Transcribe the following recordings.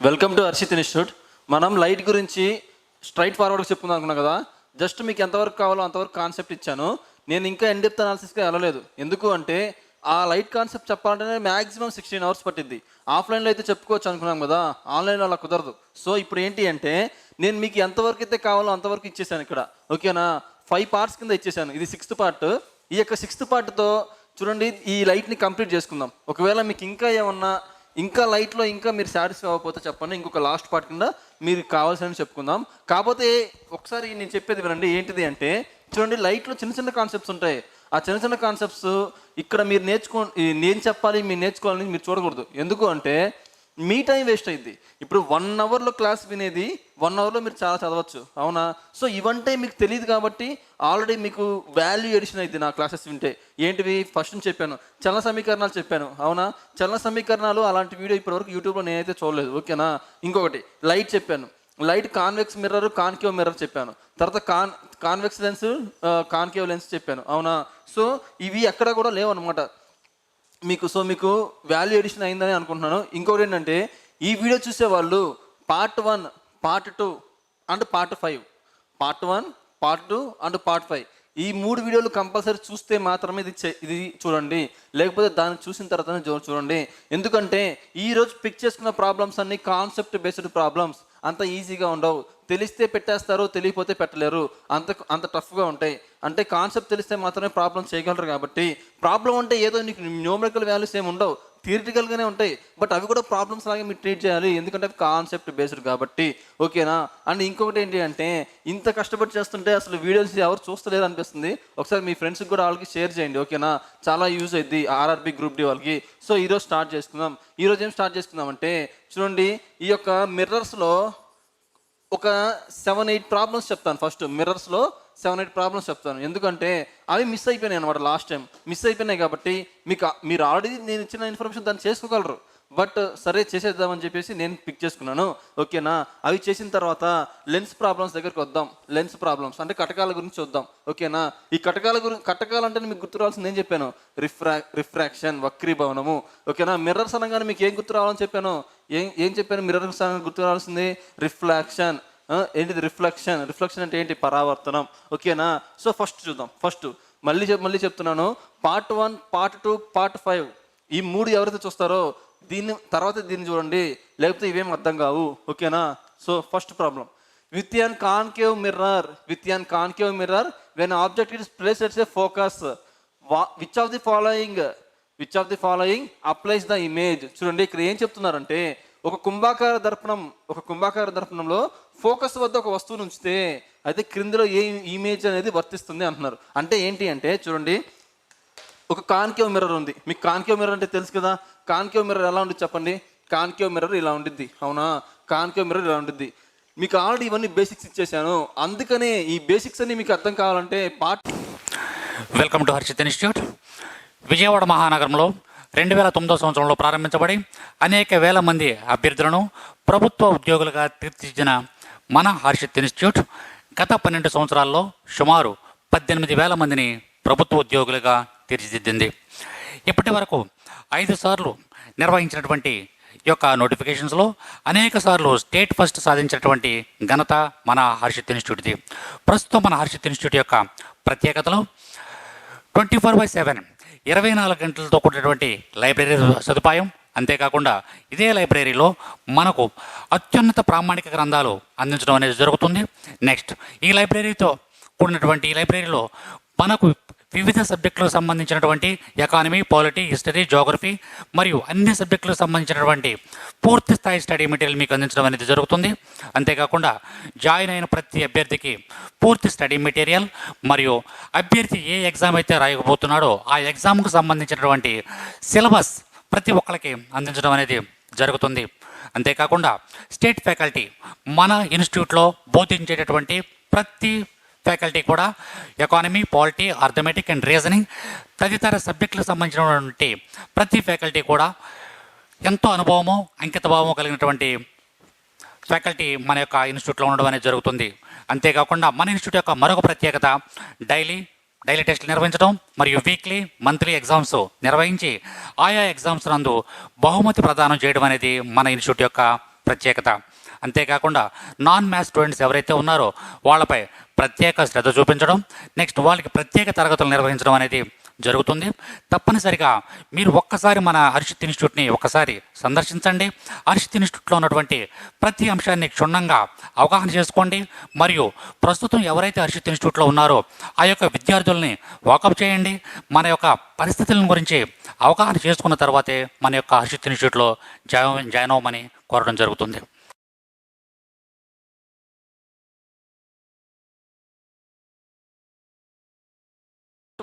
Welcome to Harshit institute. మనం light గురించి straight ఫార్వర్డ్గా చెప్పుకుందాం అనుకున్నాం కదా. జస్ట్ మీకు ఎంతవరకు కావాలో అంతవరకు కాన్సెప్ట్ ఇచ్చాను. నేను ఇంకా ఎన్ డెప్త్ అనాలిసిస్గా వెళ్ళలేదు. ఎందుకు అంటే ఆ లైట్ కాన్సెప్ట్ చెప్పాలంటే మ్యాక్సిమం 16 అవర్స్ పట్టింది. ఆఫ్లైన్లో అయితే చెప్పుకోవచ్చు అనుకున్నాం కదా, ఆన్లైన్లో అలా కుదరదు. సో ఇప్పుడు ఏంటి అంటే నేను మీకు ఎంతవరకు అయితే కావాలో అంతవరకు ఇచ్చేసాను ఇక్కడ. ఓకేనా, 5 పార్ట్స్ కింద ఇచ్చేసాను. ఇది 6th పార్ట్. ఈ యొక్క 6th పార్ట్తో చూడండి ఈ లైట్ని కంప్లీట్ చేసుకుందాం. ఒకవేళ మీకు ఇంకా ఏమన్నా ఇంకా లైట్లో ఇంకా మీరు సాటిస్ఫై అవ్వకపోతే చెప్పండి, ఇంకొక లాస్ట్ పార్ట్ కింద మీరు కావాల్సిన చెప్పుకుందాం. కాకపోతే ఒకసారి నేను చెప్పేది వినండి. ఏంటిది అంటే చూడండి, లైట్లో చిన్న చిన్న కాన్సెప్ట్స్ ఉంటాయి. ఆ చిన్న చిన్న కాన్సెప్ట్స్ ఇక్కడ మీరు నేను చెప్పాలి, మీరు నేర్చుకోవాలని మీరు చూడకూడదు. ఎందుకు అంటే మీ టైం వేస్ట్ అయింది. ఇప్పుడు 1 అవర్లో క్లాస్ వినేది 1 అవర్లో మీరు చాలా చదవచ్చు, అవునా? సో ఇవంటే మీకు తెలియదు కాబట్టి ఆల్రెడీ మీకు వాల్యూ ఎడిషన్ అయింది నా క్లాసెస్ వింటే. ఏంటివి? ఫస్ట్ నుంచి చెప్పాను, చలన సమీకరణాలు చెప్పాను, అవునా? చలన సమీకరణాలు అలాంటి వీడియో ఇప్పటివరకు యూట్యూబ్లో నేనైతే చూడలేదు, ఓకేనా? ఇంకొకటి లైట్ చెప్పాను, light convex mirror, concave mirror చెప్పాను. తర్వాత కాన్వెక్స్ లెన్స్, కాన్కేవ్ లెన్స్ చెప్పాను, అవునా? సో ఇవి ఎక్కడ కూడా లేవు అనమాట మీకు. సో మీకు వాల్యూ ఎడిషన్ అయిందని అనుకుంటున్నాను. ఇంకొకటి ఏంటంటే ఈ వీడియో చూసేవాళ్ళు part 1, part 2 and part 5, part 1, part 2 and part 5 ఈ 3 వీడియోలు కంపల్సరీ చూస్తే మాత్రమే ఇది చూడండి. లేకపోతే దాన్ని చూసిన తర్వాతనే చూడండి. ఎందుకంటే ఈరోజు పిక్ చేసుకున్న ప్రాబ్లమ్స్ అన్ని కాన్సెప్ట్ బేస్డ్ ప్రాబ్లమ్స్. అంత ఈజీగా ఉండవు. తెలిస్తే పెట్టేస్తారు, తెలియకపోతే పెట్టలేరు. అంత టఫ్గా ఉంటాయి. అంటే కాన్సెప్ట్ తెలిస్తే మాత్రమే ప్రాబ్లమ్ చేయగలరు. కాబట్టి ప్రాబ్లం అంటే ఏదో నీకు న్యూమరికల్ వాల్యూస్ ఏమి ఉండవు, థియరిటికల్గానే ఉంటాయి. బట్ అవి కూడా ప్రాబ్లమ్స్ లాగే మీరు ట్రీట్ చేయాలి, ఎందుకంటే అవి కాన్సెప్ట్ బేస్డ్ కాబట్టి, ఓకేనా? అండ్ ఇంకొకటి ఏంటి అంటే ఇంత కష్టపడి చేస్తుంటే అసలు వీడియోస్ ఎవరు చూస్తలేరు అనిపిస్తుంది. ఒకసారి మీ ఫ్రెండ్స్కి కూడా వాళ్ళకి షేర్ చేయండి, ఓకేనా? చాలా యూజ్ అయింది ఆర్ఆర్బి గ్రూప్ డి వాళ్ళకి. సో ఈరోజు స్టార్ట్ చేసుకుందాం. ఈరోజు ఏం స్టార్ట్ చేసుకుందాం అంటే చూడండి, ఈ యొక్క మిర్రర్స్లో ఒక 7-8 ప్రాబ్లమ్స్ చెప్తాను. ఫస్ట్ మిర్రర్స్లో 7-8 ప్రాబ్లమ్స్ చెప్తాను. ఎందుకంటే అవి మిస్ అయిపోయినాయి అనమాట. లాస్ట్ టైం మిస్ అయిపోయినాయి కాబట్టి మీరు ఆల్రెడీ నేను ఇచ్చిన ఇన్ఫర్మేషన్ దాన్ని చేసుకోగలరు. బట్ సరే చేసేద్దామని చెప్పేసి నేను పిక్ చేసుకున్నాను, ఓకేనా? అవి చేసిన తర్వాత లెన్స్ ప్రాబ్లమ్స్ దగ్గరికి వద్దాం. లెన్స్ ప్రాబ్లమ్స్ అంటే కటకాల గురించి చూద్దాం, ఓకేనా? ఈ కటకాలు అంటే మీకు గుర్తు రావాల్సింది ఏం చెప్పాను? రిఫ్రాక్షన్, వక్రీభవనము, ఓకేనా? మిర్రర్స్ అనగానే మీకు ఏం గుర్తు రావాలని చెప్పాను? ఏం చెప్పాను? మిర్రర్స్ అనగా గుర్తు రావాల్సింది రిఫ్లాక్షన్. ఏంటిది రిఫ్లెక్షన్ అంటే ఏంటి? పరావర్తనం, ఓకేనా? సో ఫస్ట్ చూద్దాం. ఫస్ట్ మళ్ళీ చెప్తున్నాను, పార్ట్ 1, పార్ట్ 2, పార్ట్ 5 ఈ 3 ఎవరైతే చూస్తారో దీన్ని చూడండి, లేకపోతే ఇవేం అర్థం కావు, ఓకేనా? So first problem, with an concave mirror when object is placed at a focus which of the following applies the image. చూడండి ఇక్కడ ఏం చెప్తున్నారంటే ఒక కుంభాకార దర్పణంలో ఫోకస్ వద్ద ఒక వస్తువును ఉంచితే అయితే క్రిందలో ఏ ఇమేజ్ అనేది వర్తిస్తుంది అంటున్నారు. అంటే ఏంటి అంటే చూడండి, ఒక కాన్కేవ్ మిర్రర్ ఉంది. మీకు కాన్కేవ్ మిర్రర్ అంటే తెలుసు కదా. కాన్కేవ్ మిర్రర్ ఎలా ఉంటుంది చెప్పండి? కాన్కేవ్ మిర్రర్ ఇలా ఉండిద్ది, అవునా? కాన్కేవ్ మిర్రర్ ఇలా ఉండిద్ది. మీకు ఆల్రెడీ ఇవన్నీ బేసిక్స్ ఇచ్చేసాను, అందుకనే ఈ బేసిక్స్ అన్ని మీకు అర్థం కావాలంటే welcome to Harshit institute. Vijayawada మహానగరంలో 2009 సంవత్సరంలో ప్రారంభించబడి అనేక వేల మంది అభ్యర్థులను ప్రభుత్వ ఉద్యోగులుగా తీర్చిదిద్దిన మన హర్షిత్ ఇన్స్టిట్యూట్ గత 12 సంవత్సరాల్లో సుమారు 18,000 మందిని ప్రభుత్వ ఉద్యోగులుగా తీర్చిదిద్దింది. ఇప్పటి వరకు 5 సార్లు నిర్వహించినటువంటి ఈ యొక్క నోటిఫికేషన్స్లో అనేక సార్లు స్టేట్ ఫస్ట్ సాధించినటువంటి ఘనత మన హర్షిత్ ఇన్స్టిట్యూట్ది. ప్రస్తుతం మన హర్షిత్ ఇన్స్టిట్యూట్ యొక్క ప్రత్యేకతలు 24/7 24 గంటలతో కూడినటువంటి లైబ్రరీ సదుపాయం. అంతేకాకుండా ఇదే లైబ్రరీలో మనకు అత్యున్నత ప్రామాణిక గ్రంథాలు అందించడం అనేది జరుగుతుంది. నెక్స్ట్ ఈ లైబ్రరీలో మనకు వివిధ సబ్జెక్టులకు సంబంధించినటువంటి ఎకానమీ, పాలిటీ, హిస్టరీ, జోగ్రఫీ మరియు అన్ని సబ్జెక్టులకు సంబంధించినటువంటి పూర్తి స్థాయి స్టడీ మెటీరియల్ మీకు అందించడం అనేది జరుగుతుంది. అంతేకాకుండా జాయిన్ అయిన ప్రతి అభ్యర్థికి పూర్తి స్టడీ మెటీరియల్ మరియు అభ్యర్థి ఏ ఎగ్జామ్ అయితే రాయకపోతున్నాడో ఆ ఎగ్జామ్కు సంబంధించినటువంటి సిలబస్ ప్రతి ఒక్కరికి అందించడం అనేది జరుగుతుంది. అంతేకాకుండా స్టేట్ ఫ్యాకల్టీ మన ఇన్స్టిట్యూట్లో బోధించేటటువంటి ప్రతి ఫ్యాకల్టీ కూడా economy, polity, arithmetic and reasoning తదితర సబ్జెక్టులకు సంబంధించినటువంటి ప్రతి ఫ్యాకల్టీ కూడా ఎంతో అనుభవము, అంకితభావము కలిగినటువంటి ఫ్యాకల్టీ మన యొక్క ఇన్స్టిట్యూట్లో ఉండడం అనేది జరుగుతుంది. అంతేకాకుండా మన ఇన్స్టిట్యూట్ యొక్క మరొక ప్రత్యేకత డైలీ టెస్టులు నిర్వహించడం మరియు వీక్లీ, మంత్లీ ఎగ్జామ్స్ నిర్వహించి ఆయా ఎగ్జామ్స్ నందు బహుమతి ప్రదానం చేయడం అనేది మన ఇన్స్టిట్యూట్ యొక్క ప్రత్యేకత. అంతేకాకుండా నాన్ మ్యాథ్స్ స్టూడెంట్స్ ఎవరైతే ఉన్నారో వాళ్ళపై ప్రత్యేక శ్రద్ధ చూపించడం, నెక్స్ట్ వాళ్ళకి ప్రత్యేక తరగతులు నిర్వహించడం అనేది జరుగుతుంది. తప్పనిసరిగా మీరు ఒక్కసారి మన హర్షిత్ ఇన్స్టిట్యూట్ని ఒక్కసారి సందర్శించండి. హర్షిత్ ఇన్స్టిట్యూట్లో ఉన్నటువంటి ప్రతి అంశాన్ని క్షుణ్ణంగా అవగాహన చేసుకోండి. మరియు ప్రస్తుతం ఎవరైతే హర్షిత్ ఇన్స్టిట్యూట్లో ఉన్నారో ఆ యొక్క విద్యార్థుల్ని వాకప్ చేయండి. మన యొక్క పరిస్థితుల గురించి అవగాహన చేసుకున్న తర్వాతే మన యొక్క హర్షిత్ ఇన్స్టిట్యూట్లో జాయిన్ అవ్వమని కోరడం జరుగుతుంది.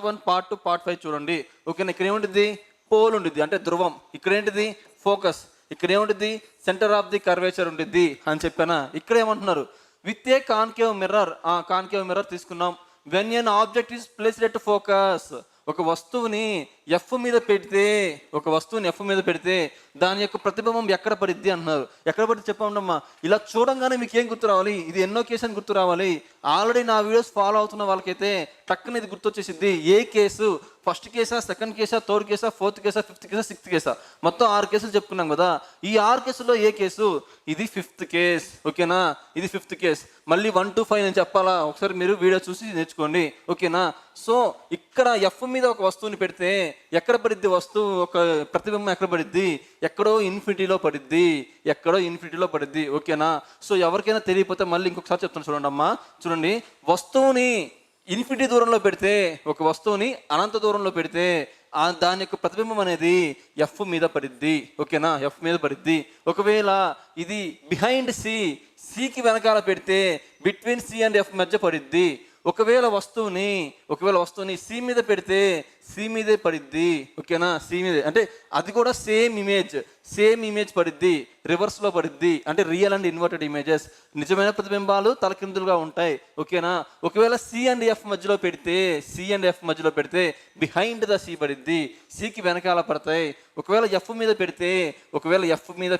Part 1, Part 2, Part 5 చూడండి. ఓకేనా, ఇక్కడ ఏముంటుంది? పోల్ ఉంటుంది అంటే ధ్రువం. ఇక్కడ ఏంటిది? ఫోకస్. ఇక్కడ ఏముంటుంది? సెంటర్ ఆఫ్ ది కర్వేచర్ ఉంటుంది అని చెప్పానా. ఇక్కడ ఏమంటున్నారు? With a concave mirror. Concave mirror తీసుకున్నాం. When an object is placed at focus. ఒక వస్తువుని ఎఫ్ మీద పెడితే దాని యొక్క ప్రతిబింబం ఎక్కడ పడిద్ది అంటున్నారు. ఎక్కడ పడితే చెప్పండమ్మా. ఇలా చూడంగానే మీకు ఏం గుర్తు రావాలి? ఇది ఎన్నో కేసు అని గుర్తు రావాలి. ఆల్రెడీ నా వీడియోస్ ఫాలో అవుతున్న వాళ్ళకైతే టక్కున ఇది గుర్తొచ్చేసిద్ది. ఏ కేసు? ఫస్ట్ కేసా, సెకండ్ కేసా, థర్డ్ కేసా, ఫోర్త్ కేసా, ఫిఫ్త్ కేసా, సిక్స్త్ కేసా, మొత్తం 6 కేసులు చెప్పుకున్నాం కదా. ఈ 6 కేసుల్లో ఏ కేసు? ఇది 5th కేస్. ఓకేనా, ఇది 5th కేస్. మళ్ళీ 1 to 5 నేను చెప్పాలా? ఒకసారి మీరు వీడియో చూసి నేర్చుకోండి. ఓకేనా. సో ఇక్కడ ఎఫ్ మీద ఒక వస్తువుని పెడితే ఎక్కడ పడిద్ది వస్తువు? ఒక ప్రతిబింబం ఎక్కడ పడిద్ది? ఎక్కడో ఇన్ఫినిటీలో పడిద్ది. ఓకేనా. సో ఎవరికైనా తెలియకపోతే మళ్ళీ ఇంకొకసారి చెప్తాను చూడండి అమ్మా. చూడండి, వస్తువుని ఇన్ఫినిటీ దూరంలో పెడితే, ఒక వస్తువుని అనంత దూరంలో పెడితే దాని యొక్క ప్రతిబింబం అనేది ఎఫ్ మీద పడిద్ది. ఓకేనా, ఎఫ్ మీద పడిద్ది. ఒకవేళ ఇది బిహైండ్ సికి వెనకాల పెడితే బిట్వీన్ సి అండ్ ఎఫ్ మధ్య పడిద్ది. ఒకవేళ వస్తువుని సి మీద పెడితే సి మీదే పడిద్ది. ఓకేనా, సి మీదే అంటే అది కూడా సేమ్ ఇమేజ్ పడిద్ది. రివర్స్లో పడిద్ది. అంటే రియల్ అండ్ ఇన్వర్టెడ్ ఇమేజెస్, నిజమైన ప్రతిబింబాలు తలకిందులుగా ఉంటాయి. ఓకేనా. ఒకవేళ సి అండ్ ఎఫ్ మధ్యలో పెడితే బిహైండ్ ద సి పడిద్ది. సికి వెనకాల పడతాయి. ఒకవేళ ఎఫ్ మీద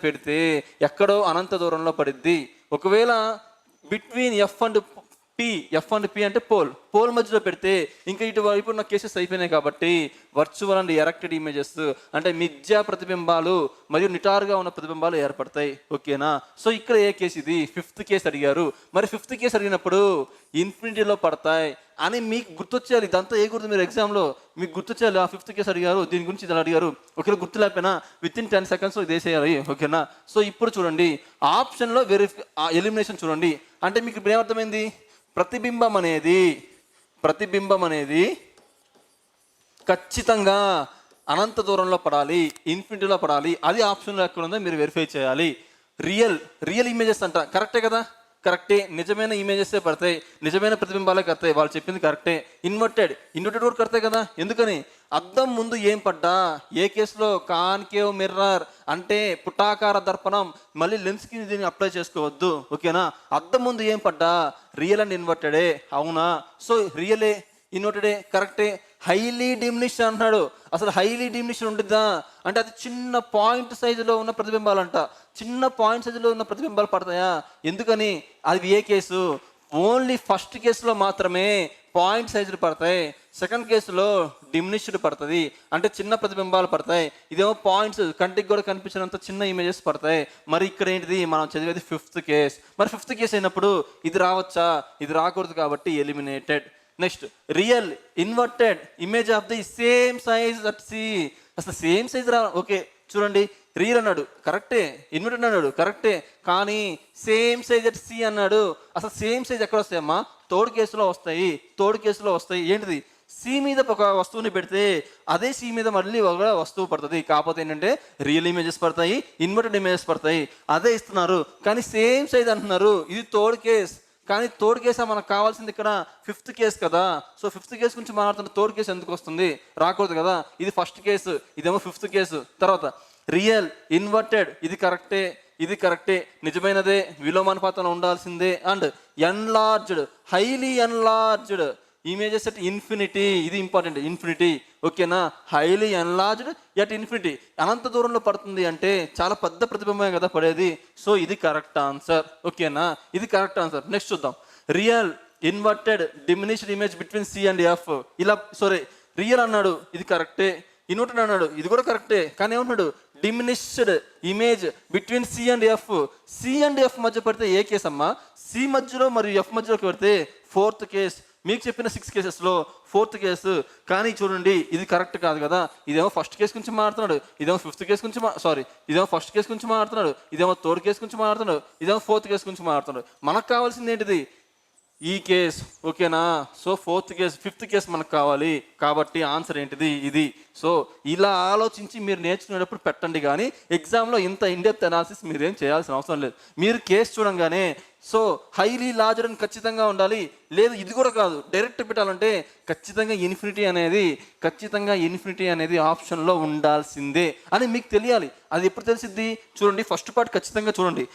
పెడితే ఎక్కడో అనంత దూరంలో పడిద్ది. ఒకవేళ బిట్వీన్ ఎఫ్ అండ్ పి అంటే పోల్ మధ్యలో పెడితే ఇంకా ఇటువైపు ఉన్న కేసెస్ అయిపోయినాయి కాబట్టి వర్చువల్ అండ్ ఎరెక్టెడ్ ఇమేజెస్ అంటే మిథ్యా ప్రతిబింబాలు మరియు నిటారుగా ఉన్న ప్రతిబింబాలు ఏర్పడతాయి. ఓకేనా. సో ఇక్కడ ఏ కేసు? ఇది 5th కేసు అడిగారు. మరి 5th కేసు అడిగినప్పుడు ఇన్ఫినిటీలో పడతాయి అని మీకు గుర్తొచ్చేయాలి. ఇదంతా ఏ గుర్తు? మీరు ఎగ్జామ్లో మీకు గుర్తొచ్చేయాలి. 5th కేసు అడిగారు, దీని గురించి ఇది అడిగారు. ఒకవేళ గుర్తు లేకపోయినా వితిన్ 10 seconds ఇది వేసేయాలి. ఓకేనా. సో ఇప్పుడు చూడండి, ఆప్షన్లో ఎలిమినేషన్ చూడండి. అంటే మీకు ఇప్పుడు ఏమర్థమైంది? ప్రతిబింబం అనేది ఖచ్చితంగా అనంత దూరంలో పడాలి, ఇన్ఫినిటీలో పడాలి. అది ఆప్షన్లో ఎక్కడ ఉందో మీరు వెరిఫై చేయాలి. రియల్ ఇమేజెస్ అంట. కరెక్టే కదా? కరెక్టే. నిజమైన ఇమేజెసే పడతాయి, నిజమైన ప్రతిబింబాలే కడతాయి. వాళ్ళు చెప్పింది కరెక్టే. ఇన్వర్టెడ్ కూడా కడతాయి కదా. ఎందుకని? అద్దం ముందు ఏం పడ్డా, ఏ కేసులో? కాన్కేవ్ మిర్రర్ అంటే పుటాకార దర్పణం. మళ్ళీ లెన్స్కి దీన్ని అప్లై చేసుకోవద్దు. ఓకేనా. అద్దం ముందు ఏం పడ్డా రియల్ అండ్ ఇన్వర్టెడే. అవునా. సో రియలే, ఇన్వర్టెడే, కరెక్టే. హైలీ డిమినిషన్ అంటున్నాడు. అసలు హైలీ డిమినిషన్ ఉంటుందా అంటే అది చిన్న పాయింట్ సైజులో ఉన్న ప్రతిబింబాలంట. చిన్న పాయింట్ సైజులో ఉన్న ప్రతిబింబాలు పడతాయా? ఎందుకని? అది ఏ కేసు? ఓన్లీ ఫస్ట్ కేసులో మాత్రమే పాయింట్ సైజులు పడతాయి. సెకండ్ కేసులో డిమినిష్డ్ పడుతుంది, అంటే చిన్న ప్రతిబింబాలు పడతాయి. ఇదేమో పాయింట్స్, కంటికి కూడా కనిపించినంత చిన్న ఇమేజెస్ పడతాయి. మరి ఇక్కడ ఏంటిది? మనం చదివేది 5th కేస్. మరి 5th కేసు అయినప్పుడు ఇది రావచ్చా? ఇది రాకూడదు కాబట్టి eliminated. Next, real inverted image of the same size at C. అసలు సేమ్ సైజ్ ఓకే చూడండి, రియల్ అన్నాడు కరెక్టే, ఇన్వర్టెడ్ అన్నాడు కరెక్టే, కానీ సేమ్ సైజ్ అట్ సి అన్నాడు. అసలు సేమ్ సైజ్ ఎక్కడ వస్తాయమ్మా? థర్డ్ కేసులో వస్తాయి. ఏంటిది? సి మీద ఒక వస్తువుని పెడితే అదే సి మీద మళ్ళీ ఒక వస్తువు పడుతుంది. కాకపోతే ఏంటంటే రియల్ ఇమేజెస్ పడతాయి, ఇన్వర్టెడ్ ఇమేజెస్ పడతాయి. అదే ఇస్తున్నారు కానీ సేమ్ సైజ్ అంటున్నారు. ఇది థర్డ్ కేస్. కానీ థర్డ్ కేసు మనకు కావాల్సింది ఇక్కడ 5th కేసు కదా. సో 5th కేసు గురించి మాట్లాడుతున్న థర్డ్ కేసు ఎందుకు వస్తుంది? రాకూడదు కదా. ఇది ఫస్ట్ కేసు, ఇదేమో 5th కేసు. తర్వాత రియల్ ఇన్వర్టెడ్, ఇది కరెక్టే, నిజమైనదే, విలోమానుపాతంలో ఉండాల్సిందే. And enlarged, highly enlarged images at infinity, ఇది ఇంపార్టెంట్. ఇన్ఫినిటీ. ఓకేనా. హైలీ ఎన్లార్జ్డ్ ఎట్ ఇన్ఫినిటీ, అనంత దూరంలో పడుతుంది అంటే చాలా పెద్ద ప్రతిబింబమే కదా పడేది. సో ఇది కరెక్ట్ ఆన్సర్. ఓకేనా, ఇది కరెక్ట్ ఆన్సర్. నెక్స్ట్ చూద్దాం. Real inverted diminished image between C and F. ఇలా రియల్ అన్నాడు, ఇది కరెక్టే. ఇన్వర్టెడ్ అన్నాడు, ఇది కూడా కరెక్టే. కానీ ఏమన్నాడు? Diminished image between C and F. C and F మధ్య పడితే ఏ కేసు అమ్మా? సి మధ్యలో మరియు ఎఫ్ మధ్యలోకి పెడితే 4th కేస్. మీకు చెప్పిన 6 కేసెస్లో 4th కేసు. కానీ చూడండి ఇది కరెక్ట్ కాదు కదా. ఇదేమో ఫస్ట్ కేసు గురించి మాట్లాడుతున్నాడు, ఇదేమో 5th కేసు గురించి ఇదేమో ఫస్ట్ కేసు గురించి మాట్లాడుతున్నాడు, ఇదేమో 3rd కేసు గురించి మాట్లాడుతున్నాడు, ఇదేమో 4th కేసు గురించి మాట్లాడుతున్నాడు. మనకు కావాల్సింది ఏంటిది? ఈ కేసు. ఓకేనా? So 4th case 5th case మనకు కావాలి. కాబట్టి ఆన్సర్ ఏంటిది? ఇది. సో ఇలా ఆలోచించి మీరు నేర్చుకునేటప్పుడు పెట్టండి. కానీ ఎగ్జామ్లో ఇంత ఇన్డెప్త్ అనాలిసిస్ మీరేం చేయాల్సిన అవసరం లేదు. మీరు కేసు చూడంగానే సో హైలీ లార్జర్ అని ఖచ్చితంగా ఉండాలి, లేదు ఇది కూడా కాదు, డైరెక్ట్ పెట్టాలంటే ఖచ్చితంగా ఇన్ఫినిటీ అనేది ఆప్షన్లో ఉండాల్సిందే అని మీకు తెలియాలి. అది ఎప్పుడు తెలిసిద్ది? చూడండి, ఫస్ట్ పార్ట్ ఖచ్చితంగా చూడండి.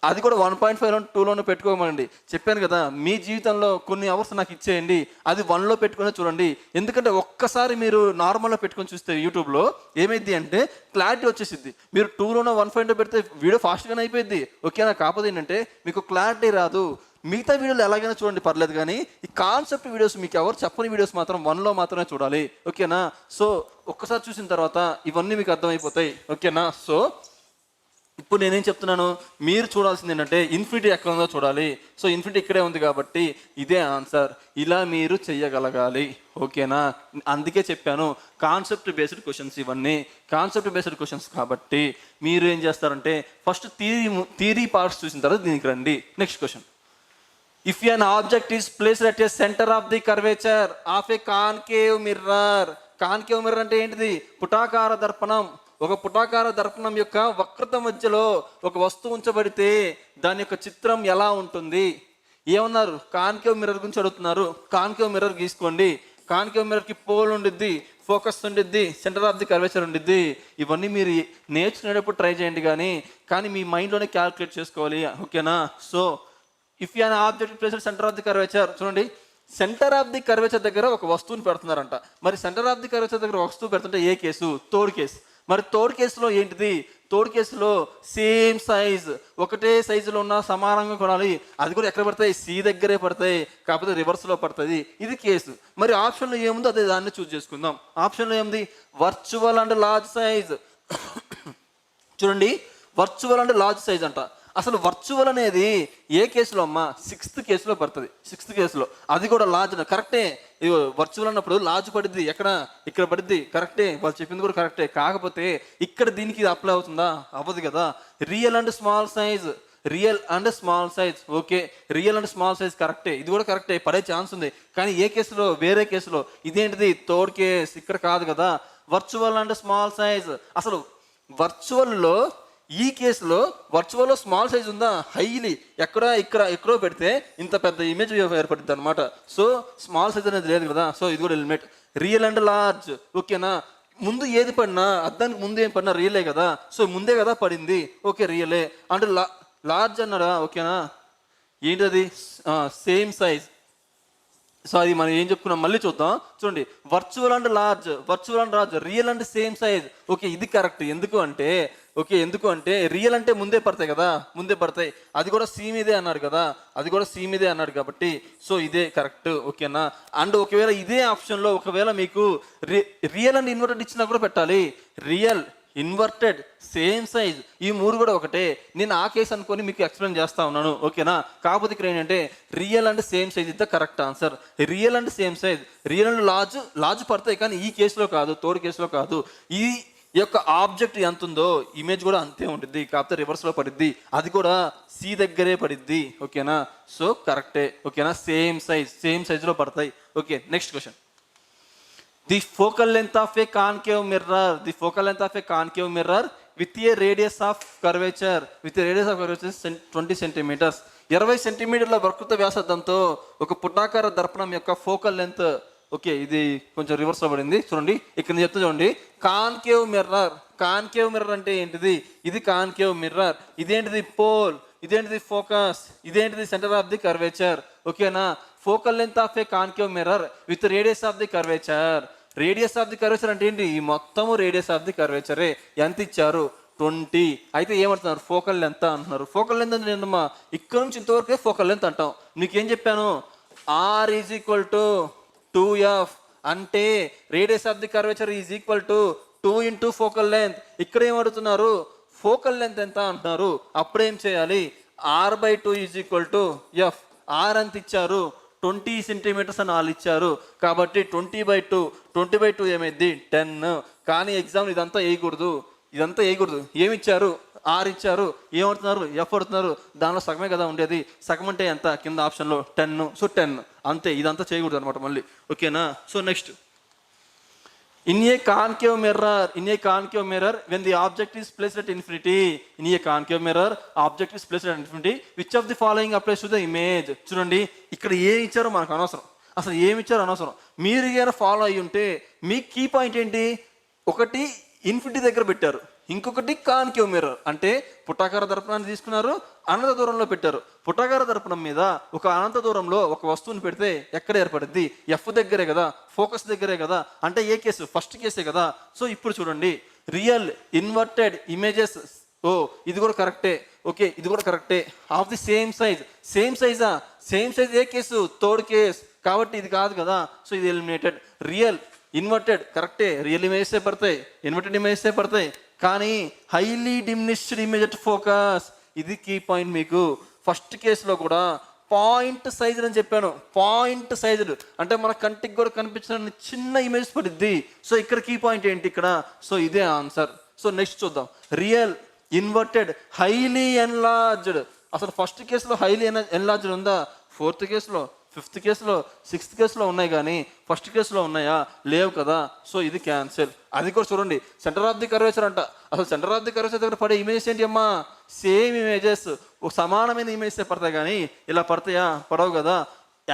అది కూడా 1.5 2లోనే పెట్టుకోమండి. చెప్పాను కదా, మీ జీవితంలో కొన్ని అవర్స్ నాకు ఇచ్చేయండి, అది 1లో పెట్టుకునే చూడండి. ఎందుకంటే ఒక్కసారి మీరు నార్మల్లో పెట్టుకొని చూస్తే యూట్యూబ్లో ఏమైంది అంటే క్లారిటీ వచ్చేసిద్ది. మీరు 2లోనో 1.5లో పెడితే వీడియో ఫాస్ట్గానే అయిపోయింది. ఓకేనా? కాకపోతే ఏంటంటే మీకు క్లారిటీ రాదు. మిగతా వీడియోలు ఎలాగైనా చూడండి, పర్లేదు. కానీ ఈ కాన్సెప్ట్ వీడియోస్ మీకు ఎవరు చెప్పని వీడియోస్ మాత్రం 1లో మాత్రమే చూడాలి. ఓకేనా? సో ఒక్కసారి చూసిన తర్వాత ఇవన్నీ మీకు అర్థమైపోతాయి. ఓకేనా? సో ఇప్పుడు నేనేం చెప్తున్నాను, మీరు చూడాల్సింది ఏంటంటే ఇన్ఫినిటీ ఎక్కడ ఉందో చూడాలి. సో ఇన్ఫినిటీ ఇక్కడే ఉంది కాబట్టి ఇదే ఆన్సర్. ఇలా మీరు చెయ్యగలగాలి. ఓకేనా? అందుకే చెప్పాను కాన్సెప్ట్ బేస్డ్ క్వశ్చన్స్. ఇవన్నీ కాన్సెప్ట్ బేస్డ్ క్వశ్చన్స్ కాబట్టి మీరు ఏం చేస్తారంటే ఫస్ట్ థియరీ పార్ట్స్ చూసిన తర్వాత దీనికి రండి. Next question. If an object is placed at a center of the curvature of a concave mirror. Concave mirror అంటే ఏంటిది? పుటాకార దర్పణం. ఒక పుటాకార దర్పణం యొక్క వక్రత మధ్యలో ఒక వస్తువు ఉంచబడితే దాని యొక్క చిత్రం ఎలా ఉంటుంది? ఏమన్నారు? కాన్కేవ్ మిర్రర్ గురించి అడుగుతున్నారు. కాన్కేవ్ మిర్రర్ గీసుకోండి. కాన్కేవ్ మిర్రర్కి పోల్ ఉండిద్ది, ఫోకస్ ఉండిద్ది, సెంటర్ ఆఫ్ ది కర్వేచర్ ఉండిద్ది. ఇవన్నీ మీరు నేర్చుకునేటప్పుడు ట్రై చేయండి. కానీ మీ మైండ్లోనే క్యాల్కులేట్ చేసుకోవాలి. ఓకేనా? So if an object placed centre of the curvature, చూడండి, సెంటర్ ఆఫ్ ది కర్వేచర్ దగ్గర ఒక వస్తువుని పెడుతున్నారంట. మరి సెంటర్ ఆఫ్ ది కర్వేచర్ దగ్గర వస్తువు పెడుతుంటే ఏ కేసు? Third case. మరి థర్డ్ కేసులో ఏంటిది? థర్డ్ కేసులో సేమ్ సైజ్, ఒకటే సైజులో ఉన్న సమానంగా కొనాలి. అది కూడా ఎక్కడ పడతాయి? సి దగ్గరే పడతాయి, కాకపోతే రివర్స్లో పడుతుంది. ఇది కేసు. మరి ఆప్షన్లో ఏముందో అదే దాన్ని చూస్ చేసుకుందాం. ఆప్షన్లో ఏముంది? Virtual and large size. చూడండి, వర్చువల్ అండ్ లార్జ్ సైజ్ అంట. అసలు వర్చువల్ అనేది ఏ కేసులో అమ్మా? 6th కేసులో పడుతుంది. 6th కేసులో అది కూడా లార్జ్. కరెక్టే, వర్చువల్ అన్నప్పుడు లార్జ్ పడుద్ది. ఇక్కడ పడుద్ది. కరెక్టే, వాళ్ళు చెప్పింది కూడా కరెక్టే. కాకపోతే ఇక్కడ దీనికి ఇది అప్లై అవుతుందా? అవ్వదు కదా. Real and small size. Okay, real and small size కరెక్టే, ఇది కూడా కరెక్టే, పడే ఛాన్స్ ఉంది. కానీ ఏ కేసులో? వేరే కేసులో. ఇదేంటిది? Third case. ఇక్కడ కాదు కదా. Virtual and small size. అసలు వర్చువల్లో ఈ కేసులో వర్చువల్లో స్మాల్ సైజ్ ఉందా? హైలీ ఎక్కడో పెడితే ఇంత పెద్ద ఇమేజ్ ఏర్పడుతుంది అనమాట. సో స్మాల్ సైజ్ అనేది లేదు కదా. సో ఇది కూడా ఎలిమినేట్. Real and large. ఓకేనా? ముందు ఏది పడినా, అద్దానికి ముందు ఏం పడినా రియలే కదా. సో ముందే కదా పడింది. ఓకే, రియలే. అంటే లార్జ్ అన్నారా? ఓకేనా? ఏంటది? Same size. సో అది మనం ఏం చెప్పుకున్నాం మళ్ళీ చూద్దాం. చూడండి, virtual and large, real and same size. Okay, ఇది కరెక్ట్. ఎందుకు అంటే రియల్ అంటే ముందే పడతాయి. అది కూడా సి మీదే అన్నాడు కాబట్టి సో ఇదే కరెక్ట్. ఓకేనా? అండ్ ఒకవేళ ఇదే ఆప్షన్లో ఒకవేళ మీకు రియల్ అండ్ ఇన్వర్టెడ్ ఇచ్చినా కూడా పెట్టాలి. రియల్, ఇన్వర్టెడ్, సేమ్ సైజ్, ఈ 3 కూడా ఒకటే. నేను ఆ కేసు అనుకొని మీకు ఎక్స్ప్లెయిన్ చేస్తా ఉన్నాను. ఓకేనా? కాకపోతే ఇక్కడ ఏంటంటే real and same size is the correct answer. Real and same size, real and large పడతాయి, కానీ ఈ కేసులో కాదు, థర్డ్ కేసులో కాదు. ఈ యొక్క ఆబ్జెక్ట్ ఎంత ఉందో ఇమేజ్ కూడా అంతే ఉంటుంది, కాకపోతే రివర్స్లో పడిద్ది. అది కూడా సి దగ్గరే పడిద్ది. ఓకేనా? సో కరెక్టే. ఓకేనా? సేమ్ సైజ్లో పడతాయి. Okay, next question. The focal length of a concave mirror with a radius of curvature 20 centimeters. 20 సెంటీమీటర్ల వక్రత వ్యాసార్థంతో ఒక పుటాకార దర్పణం యొక్క ఫోకల్ లెంత్. ఓకే, ఇది కొంచెం రివర్స్లో పడింది. చూడండి, ఇక్కడ నేను చెప్తా చూడండి. కాన్కేవ్ మిర్రర్ అంటే ఏంటిది? ఇది కాన్కేవ్ మిర్రర్. ఇదేంటిది? పోల్. ఇదేంటిది? ఫోకస్. ఇదేంటిది? Centre of the curvature. ఓకేనా? Focal length of a concave mirror with radius of the curvature. Radius of the curvature అంటే ఏంటి? ఈ మొత్తము రేడియస్ ఆఫ్ ది కర్వేచరే. ఎంత ఇచ్చారు? 20. అయితే ఏమంటున్నారు? ఫోకల్ లెంత్ అంటున్నారు. ఫోకల్ లెంత్ అంటే ఏంటమ్మా? ఇక్కడ నుంచి ఇంతవరకే ఫోకల్ లెంత్ అంటాం. నీకేం చెప్పాను? R = 2F అంటే radius of the curvature is equal to 2 into focal length. ఇక్కడ ఏం అడుగుతున్నారు, ఫోకల్ లెంత్ ఎంత అంటున్నారు. అప్పుడేం చేయాలి, r/2 is equal to F. R ఎంత ఇచ్చారు, 20 సెంటీమీటర్స్ అని వాళ్ళు ఇచ్చారు. కాబట్టి 20/2 ఏమైంది 10. కానీ ఎగ్జామ్ ఇదంతా వేయకూడదు, ఏమి ఇచ్చారు, ఆర్ ఇచ్చారు, ఏమవుతున్నారు, ఎఫ్ అడుగుతున్నారు. దానిలో సగమే కదా ఉండేది. సగం అంటే ఎంత, కింద ఆప్షన్లో 10. సో 10 అంతే. ఇదంతా చేయకూడదు అనమాట మళ్ళీ. ఓకేనా. So next, in a concave mirror when the object is placed at infinity, which of the following applies to the image. చూడండి, ఇక్కడ ఏమి ఇచ్చారో మనకు అనవసరం, అసలు ఏమి ఇచ్చారో అనవసరం. మీరు ఏమైనా ఫాలో అయ్యి ఉంటే మీ కీ పాయింట్ ఏంటి, ఒకటి ఇన్ఫినిటీ దగ్గర పెట్టారు, ఇంకొకటి కాన్కేవ్ మిర్రర్. అంటే పుటాకార దర్పణాన్ని తీసుకున్నారు, అనంత దూరంలో పెట్టారు. పుటాకార దర్పణం మీద ఒక అనంత దూరంలో ఒక వస్తువుని పెడితే ఎక్కడ ఏర్పడుద్ది, ఎఫ్ దగ్గరే కదా, ఫోకస్ దగ్గరే కదా. అంటే ఏ కేసు, ఫస్ట్ కేసే కదా. సో ఇప్పుడు చూడండి, రియల్ ఇన్వర్టెడ్ ఇమేజెస్, ఇది కూడా కరెక్టే. ఓకే, ఇది కూడా కరెక్టే. Of the same size A case, third case. కాబట్టి ఇది కాదు కదా. సో ఇది ఎలిమినేటెడ్. రియల్ ఇన్వర్టెడ్ కరెక్టే, రియల్ ఇమేజెసే పడతాయి, ఇన్వర్టెడ్ ఇమేజెసే పడతాయి. కానీ highly diminished image at focus, ఇది కీ పాయింట్ మీకు. ఫస్ట్ కేసులో కూడా పాయింట్ సైజులు అని చెప్పాను. పాయింట్ సైజులు అంటే మన కంటికి కూడా కనిపించిన చిన్న ఇమేజ్ పడుద్ది. సో ఇక్కడ కీ పాయింట్ ఏంటి ఇక్కడ, సో ఇదే ఆన్సర్. సో నెక్స్ట్ చూద్దాం, రియల్ ఇన్వర్టెడ్ హైలీ ఎన్లార్జ్డ్. అసలు ఫస్ట్ కేసులో హైలీ ఎన్లార్జ్డ్ ఉందా, ఫోర్త్ కేసులో, ఫిఫ్త్ కేసులో, సిక్స్త్ కేసులో ఉన్నాయి, కానీ ఫస్ట్ కేసులో ఉన్నాయా, లేవు కదా. సో ఇది క్యాన్సిల్. అది కూడా చూడండి, సెంటర్ ఆఫ్ ది కర్వేచర్ అంట. అసలు సెంటర్ ఆఫ్ ది కర్వేచర్ దగ్గర పడే ఇమేజెస్ ఏంటి అమ్మా, సేమ్ ఇమేజెస్, ఒక సమానమైన ఇమేజెస్ పడతాయి, కానీ ఇలా పడతాయా, పడవు కదా.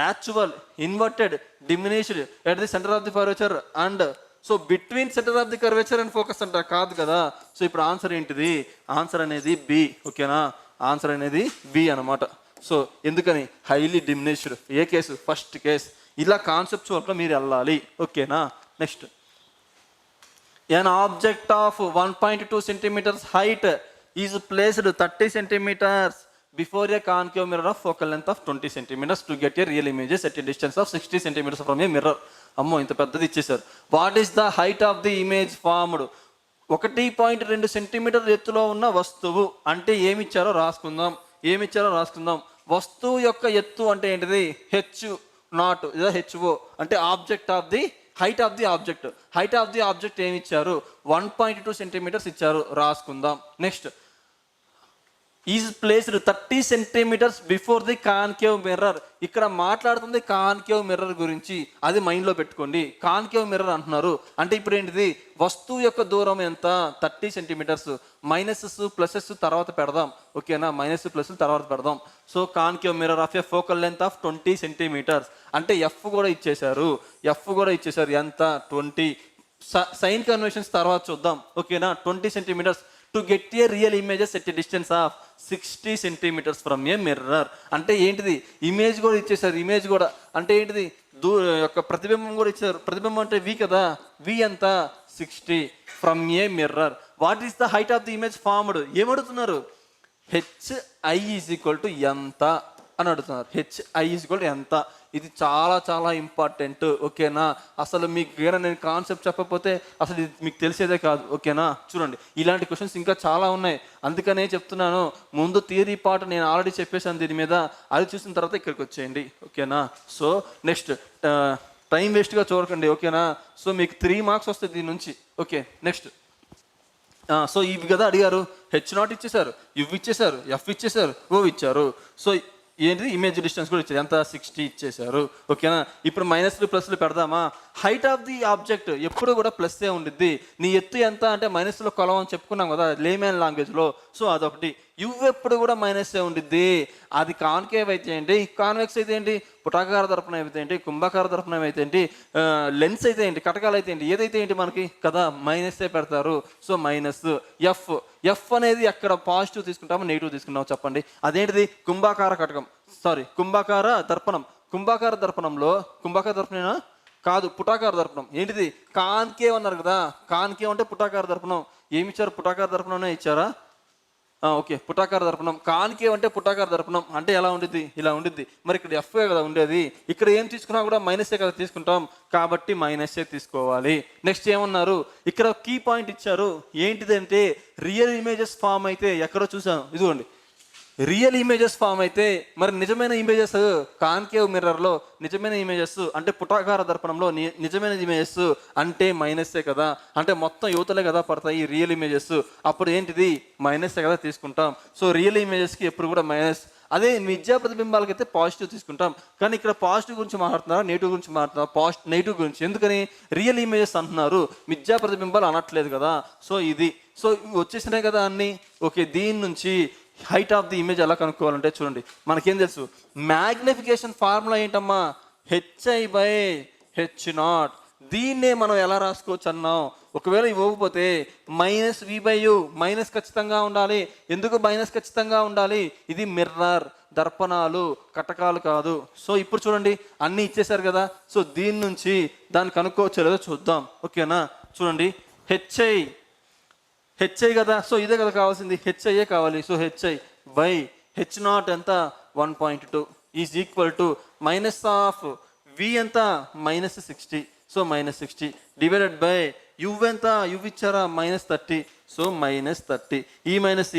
Actual inverted diminished at the centre of the curvature and so between centre of the curvature and focus అంట, కాదు కదా. సో ఇప్పుడు ఆన్సర్ ఏంటిది, ఆన్సర్ అనేది బి. ఓకేనా, ఆన్సర్ అనేది బి అనమాట. సో ఎందుకని, హైలీ డిమినిష్డ్, ఏ కేసు, ఫస్ట్ కేసు. ఇలా కాన్సెప్చువల్గా మీరు వెళ్ళాలి. ఓకేనా. Next, an object of 1.2 centimeters height is placed 30 centimeters before a concave mirror of focal length of 20 centimeters to get a real images at a distance of 60 centimeters from a mirror. అమ్మో, ఇంత పెద్దది ఇచ్చేసారు. What is the height of the image formed. 1.2 centimetre ఎత్తులో ఉన్న వస్తువు అంటే ఏమిచ్చారో రాసుకుందాం. వస్తువు యొక్క ఎత్తు అంటే ఏంటిది, h0 లేదా HO అంటే object of the height of the object ఏమి ఇచ్చారు, 1.2 సెంటీమీటర్స్ ఇచ్చారు, రాసుకుందాం. Next, is placed 30 centimetres before the concave mirror. ఇక్కడ మాట్లాడుతుంది కాన్కేవ్ మిర్రర్ గురించి, అది మైండ్లో పెట్టుకోండి. కాన్కేవ్ మిర్రర్ అంటున్నారు అంటే ఇప్పుడు ఏంటిది, వస్తువు యొక్క దూరం ఎంత, 30 సెంటీమీటర్స్. మైనసెస్ ప్లసెస్ తర్వాత పెడదాం. ఓకేనా, మైనస్ ప్లస్ తర్వాత పెడదాం. So concave mirror of a focal length of 20 centimetres. అంటే ఎఫ్ కూడా ఇచ్చేశారు, ఎంత 20. సైన్ కన్వెన్షన్స్ తర్వాత చూద్దాం. ఓకేనా, 20 centimetres to get a real images at a distance of 60 centimetres from a mirror. అంటే ఏంటిది, ఇమేజ్ కూడా ఇచ్చేసారు. ఇమేజ్ కూడా అంటే ఏంటిది, యొక్క ప్రతిబింబం కూడా ఇచ్చారు. ప్రతిబింబం అంటే వి కదా, వి ఎంత 60 from a mirror. What is the height of the image formed. ఏమడుగుతున్నారు, HI ఈజ్ ఈక్వల్ టు ఎంత అని అడుగుతున్నారు. HI ఈజ్ ఈక్వల్ టు ఎంత. ఇది చాలా చాలా ఇంపార్టెంట్. ఓకేనా, అసలు మీకు ఏమైనా నేను కాన్సెప్ట్ చెప్పకపోతే అసలు ఇది మీకు తెలిసేదే కాదు. ఓకేనా, చూడండి ఇలాంటి క్వశ్చన్స్ ఇంకా చాలా ఉన్నాయి, అందుకనే చెప్తున్నాను. ముందు థియరీ పార్ట్ నేను ఆల్రెడీ చెప్పేసాను దీని మీద, అది చూసిన తర్వాత ఇక్కడికి వచ్చేయండి. ఓకేనా. సో నెక్స్ట్, టైం వేస్ట్గా చూడకండి. ఓకేనా. సో మీకు 3 మార్క్స్ వస్తాయి దీని నుంచి. Okay, next. సో ఇవి కదా అడిగారు, H0 ఇచ్చేసారు, ఇచ్చేసారు, ఎఫ్ ఇచ్చేసారు, ఓ ఇచ్చారు. సో ఏంటిది, ఇమేజ్ డిస్టెన్స్ కూడా ఇచ్చారు, ఎంత 60 ఇచ్చేసారు. ఓకేనా. ఇప్పుడు మైనస్లు ప్లస్లు పెడదామా. హైట్ ఆఫ్ ది ఆబ్జెక్ట్ ఎప్పుడు కూడా ప్లస్సే ఉండిద్ది. నీ ఎత్తు ఎంత అంటే మైనస్లో కొలం అని చెప్పుకున్నాం కదా లేమన్ లాంగ్వేజ్లో. సో అదొకటి. ఎప్పుడు కూడా మైనస్సే ఉండిద్ది. అది కాన్కేవ్ అయితే ఏంటి, కాన్వెక్స్ అయితే ఏంటి, పుటాకార దర్పణం అయితే ఏంటి, కుంభాకార దర్పణం అయితే ఏంటి, లెన్స్ అయితే ఏంటి, కటకాలు అయితే ఏంటి, ఏదైతే ఏంటి మనకి కదా మైనస్సే పెడతారు. So minus. ఎఫ్ అనేది అక్కడ పాజిటివ్ తీసుకుంటామో నెగిటివ్ తీసుకుంటామో చెప్పండి. అదేంటిది, కుంభాకార దర్పణం. కుంభాకార దర్పణమేనా కాదు, పుటాకార దర్పణం. ఏంటిది, కాన్కేవ్ అన్నారు కదా, కాన్కేవ్ అంటే పుటాకార దర్పణం. ఏమిచ్చారు, పుటాకార దర్పణం ఇచ్చారా. ఓకే, పుటాకార దర్పణం. కాన్కేవ్ అంటే పుటాకార దర్పణం అంటే ఎలా ఉండిద్ది? ఇలా ఉండిద్ది. మరి ఇక్కడ ఎఫ్ కదా ఉండేది, ఇక్కడ ఏం తీసుకున్నా కూడా మైనసే కదా తీసుకుంటాం, కాబట్టి మైనసే తీసుకోవాలి. నెక్స్ట్ ఏమన్నారు, ఇక్కడ కీ పాయింట్ ఇచ్చారు. ఏంటిదంటే రియల్ ఇమేజెస్ ఫామ్ అయితే ఎక్కడో చూసాను, ఇదిగోండి. రియల్ ఇమేజెస్ ఫామ్ అయితే మరి నిజమైన ఇమేజెస్ కాన్కేవ్ మిర్రర్లో నిజమైన ఇమేజెస్ అంటే పుటాకార దర్పణంలో నిజమైన ఇమేజెస్ అంటే మైనసే కదా, అంటే మొత్తం యువతలే కదా పడతాయి రియల్ ఇమేజెస్. అప్పుడు ఏంటిది? మైనసే కదా తీసుకుంటాం. సో రియల్ ఇమేజెస్కి ఎప్పుడు కూడా మైనస్. అదే మిథ్యా ప్రతిబింబాలకి అయితే పాజిటివ్ తీసుకుంటాం. కానీ ఇక్కడ పాజిటివ్ గురించి మాట్లాడుతున్నారా, నెగిటివ్ గురించి మాట్లాడుతున్నారా? నెగిటివ్ గురించి. ఎందుకని? రియల్ ఇమేజెస్ అంటున్నారు, మిథ్యా ప్రతిబింబాలు అనట్లేదు కదా. సో ఇది వచ్చేసినాయి కదా అన్నీ. ఓకే, దీని నుంచి హైట్ ఆఫ్ ది ఇమేజ్ ఎలా కనుక్కోవాలంటే చూడండి, మనకేం తెలుసు, మ్యాగ్నిఫికేషన్ ఫార్ములా ఏంటమ్మా? HI/H0. దీన్నే మనం ఎలా రాసుకోవచ్చు అన్నాం. ఒకవేళ ఇవ్వకపోతే -V/U, మైనస్ ఖచ్చితంగా ఉండాలి. ఎందుకు మైనస్ ఖచ్చితంగా ఉండాలి? ఇది మిర్రర్, దర్పణాలు, కటకాలు కాదు. సో ఇప్పుడు చూడండి అన్నీ ఇచ్చేసారు కదా. సో దీని నుంచి దాన్ని కనుక్కోవచ్చు లేదో చూద్దాం. ఓకేనా? చూడండి, హెచ్ఐ కదా. సో ఇదే కదా కావాల్సింది, హెచ్ఐఏ కావాలి. సో HI/H0 ఎంత? 1.2 is equal to minus of V ఎంత? -60. సో -60 డివైడెడ్ బై U ఎంత? U ఇచ్చారా? -30. సో -30. ఈ మైనస్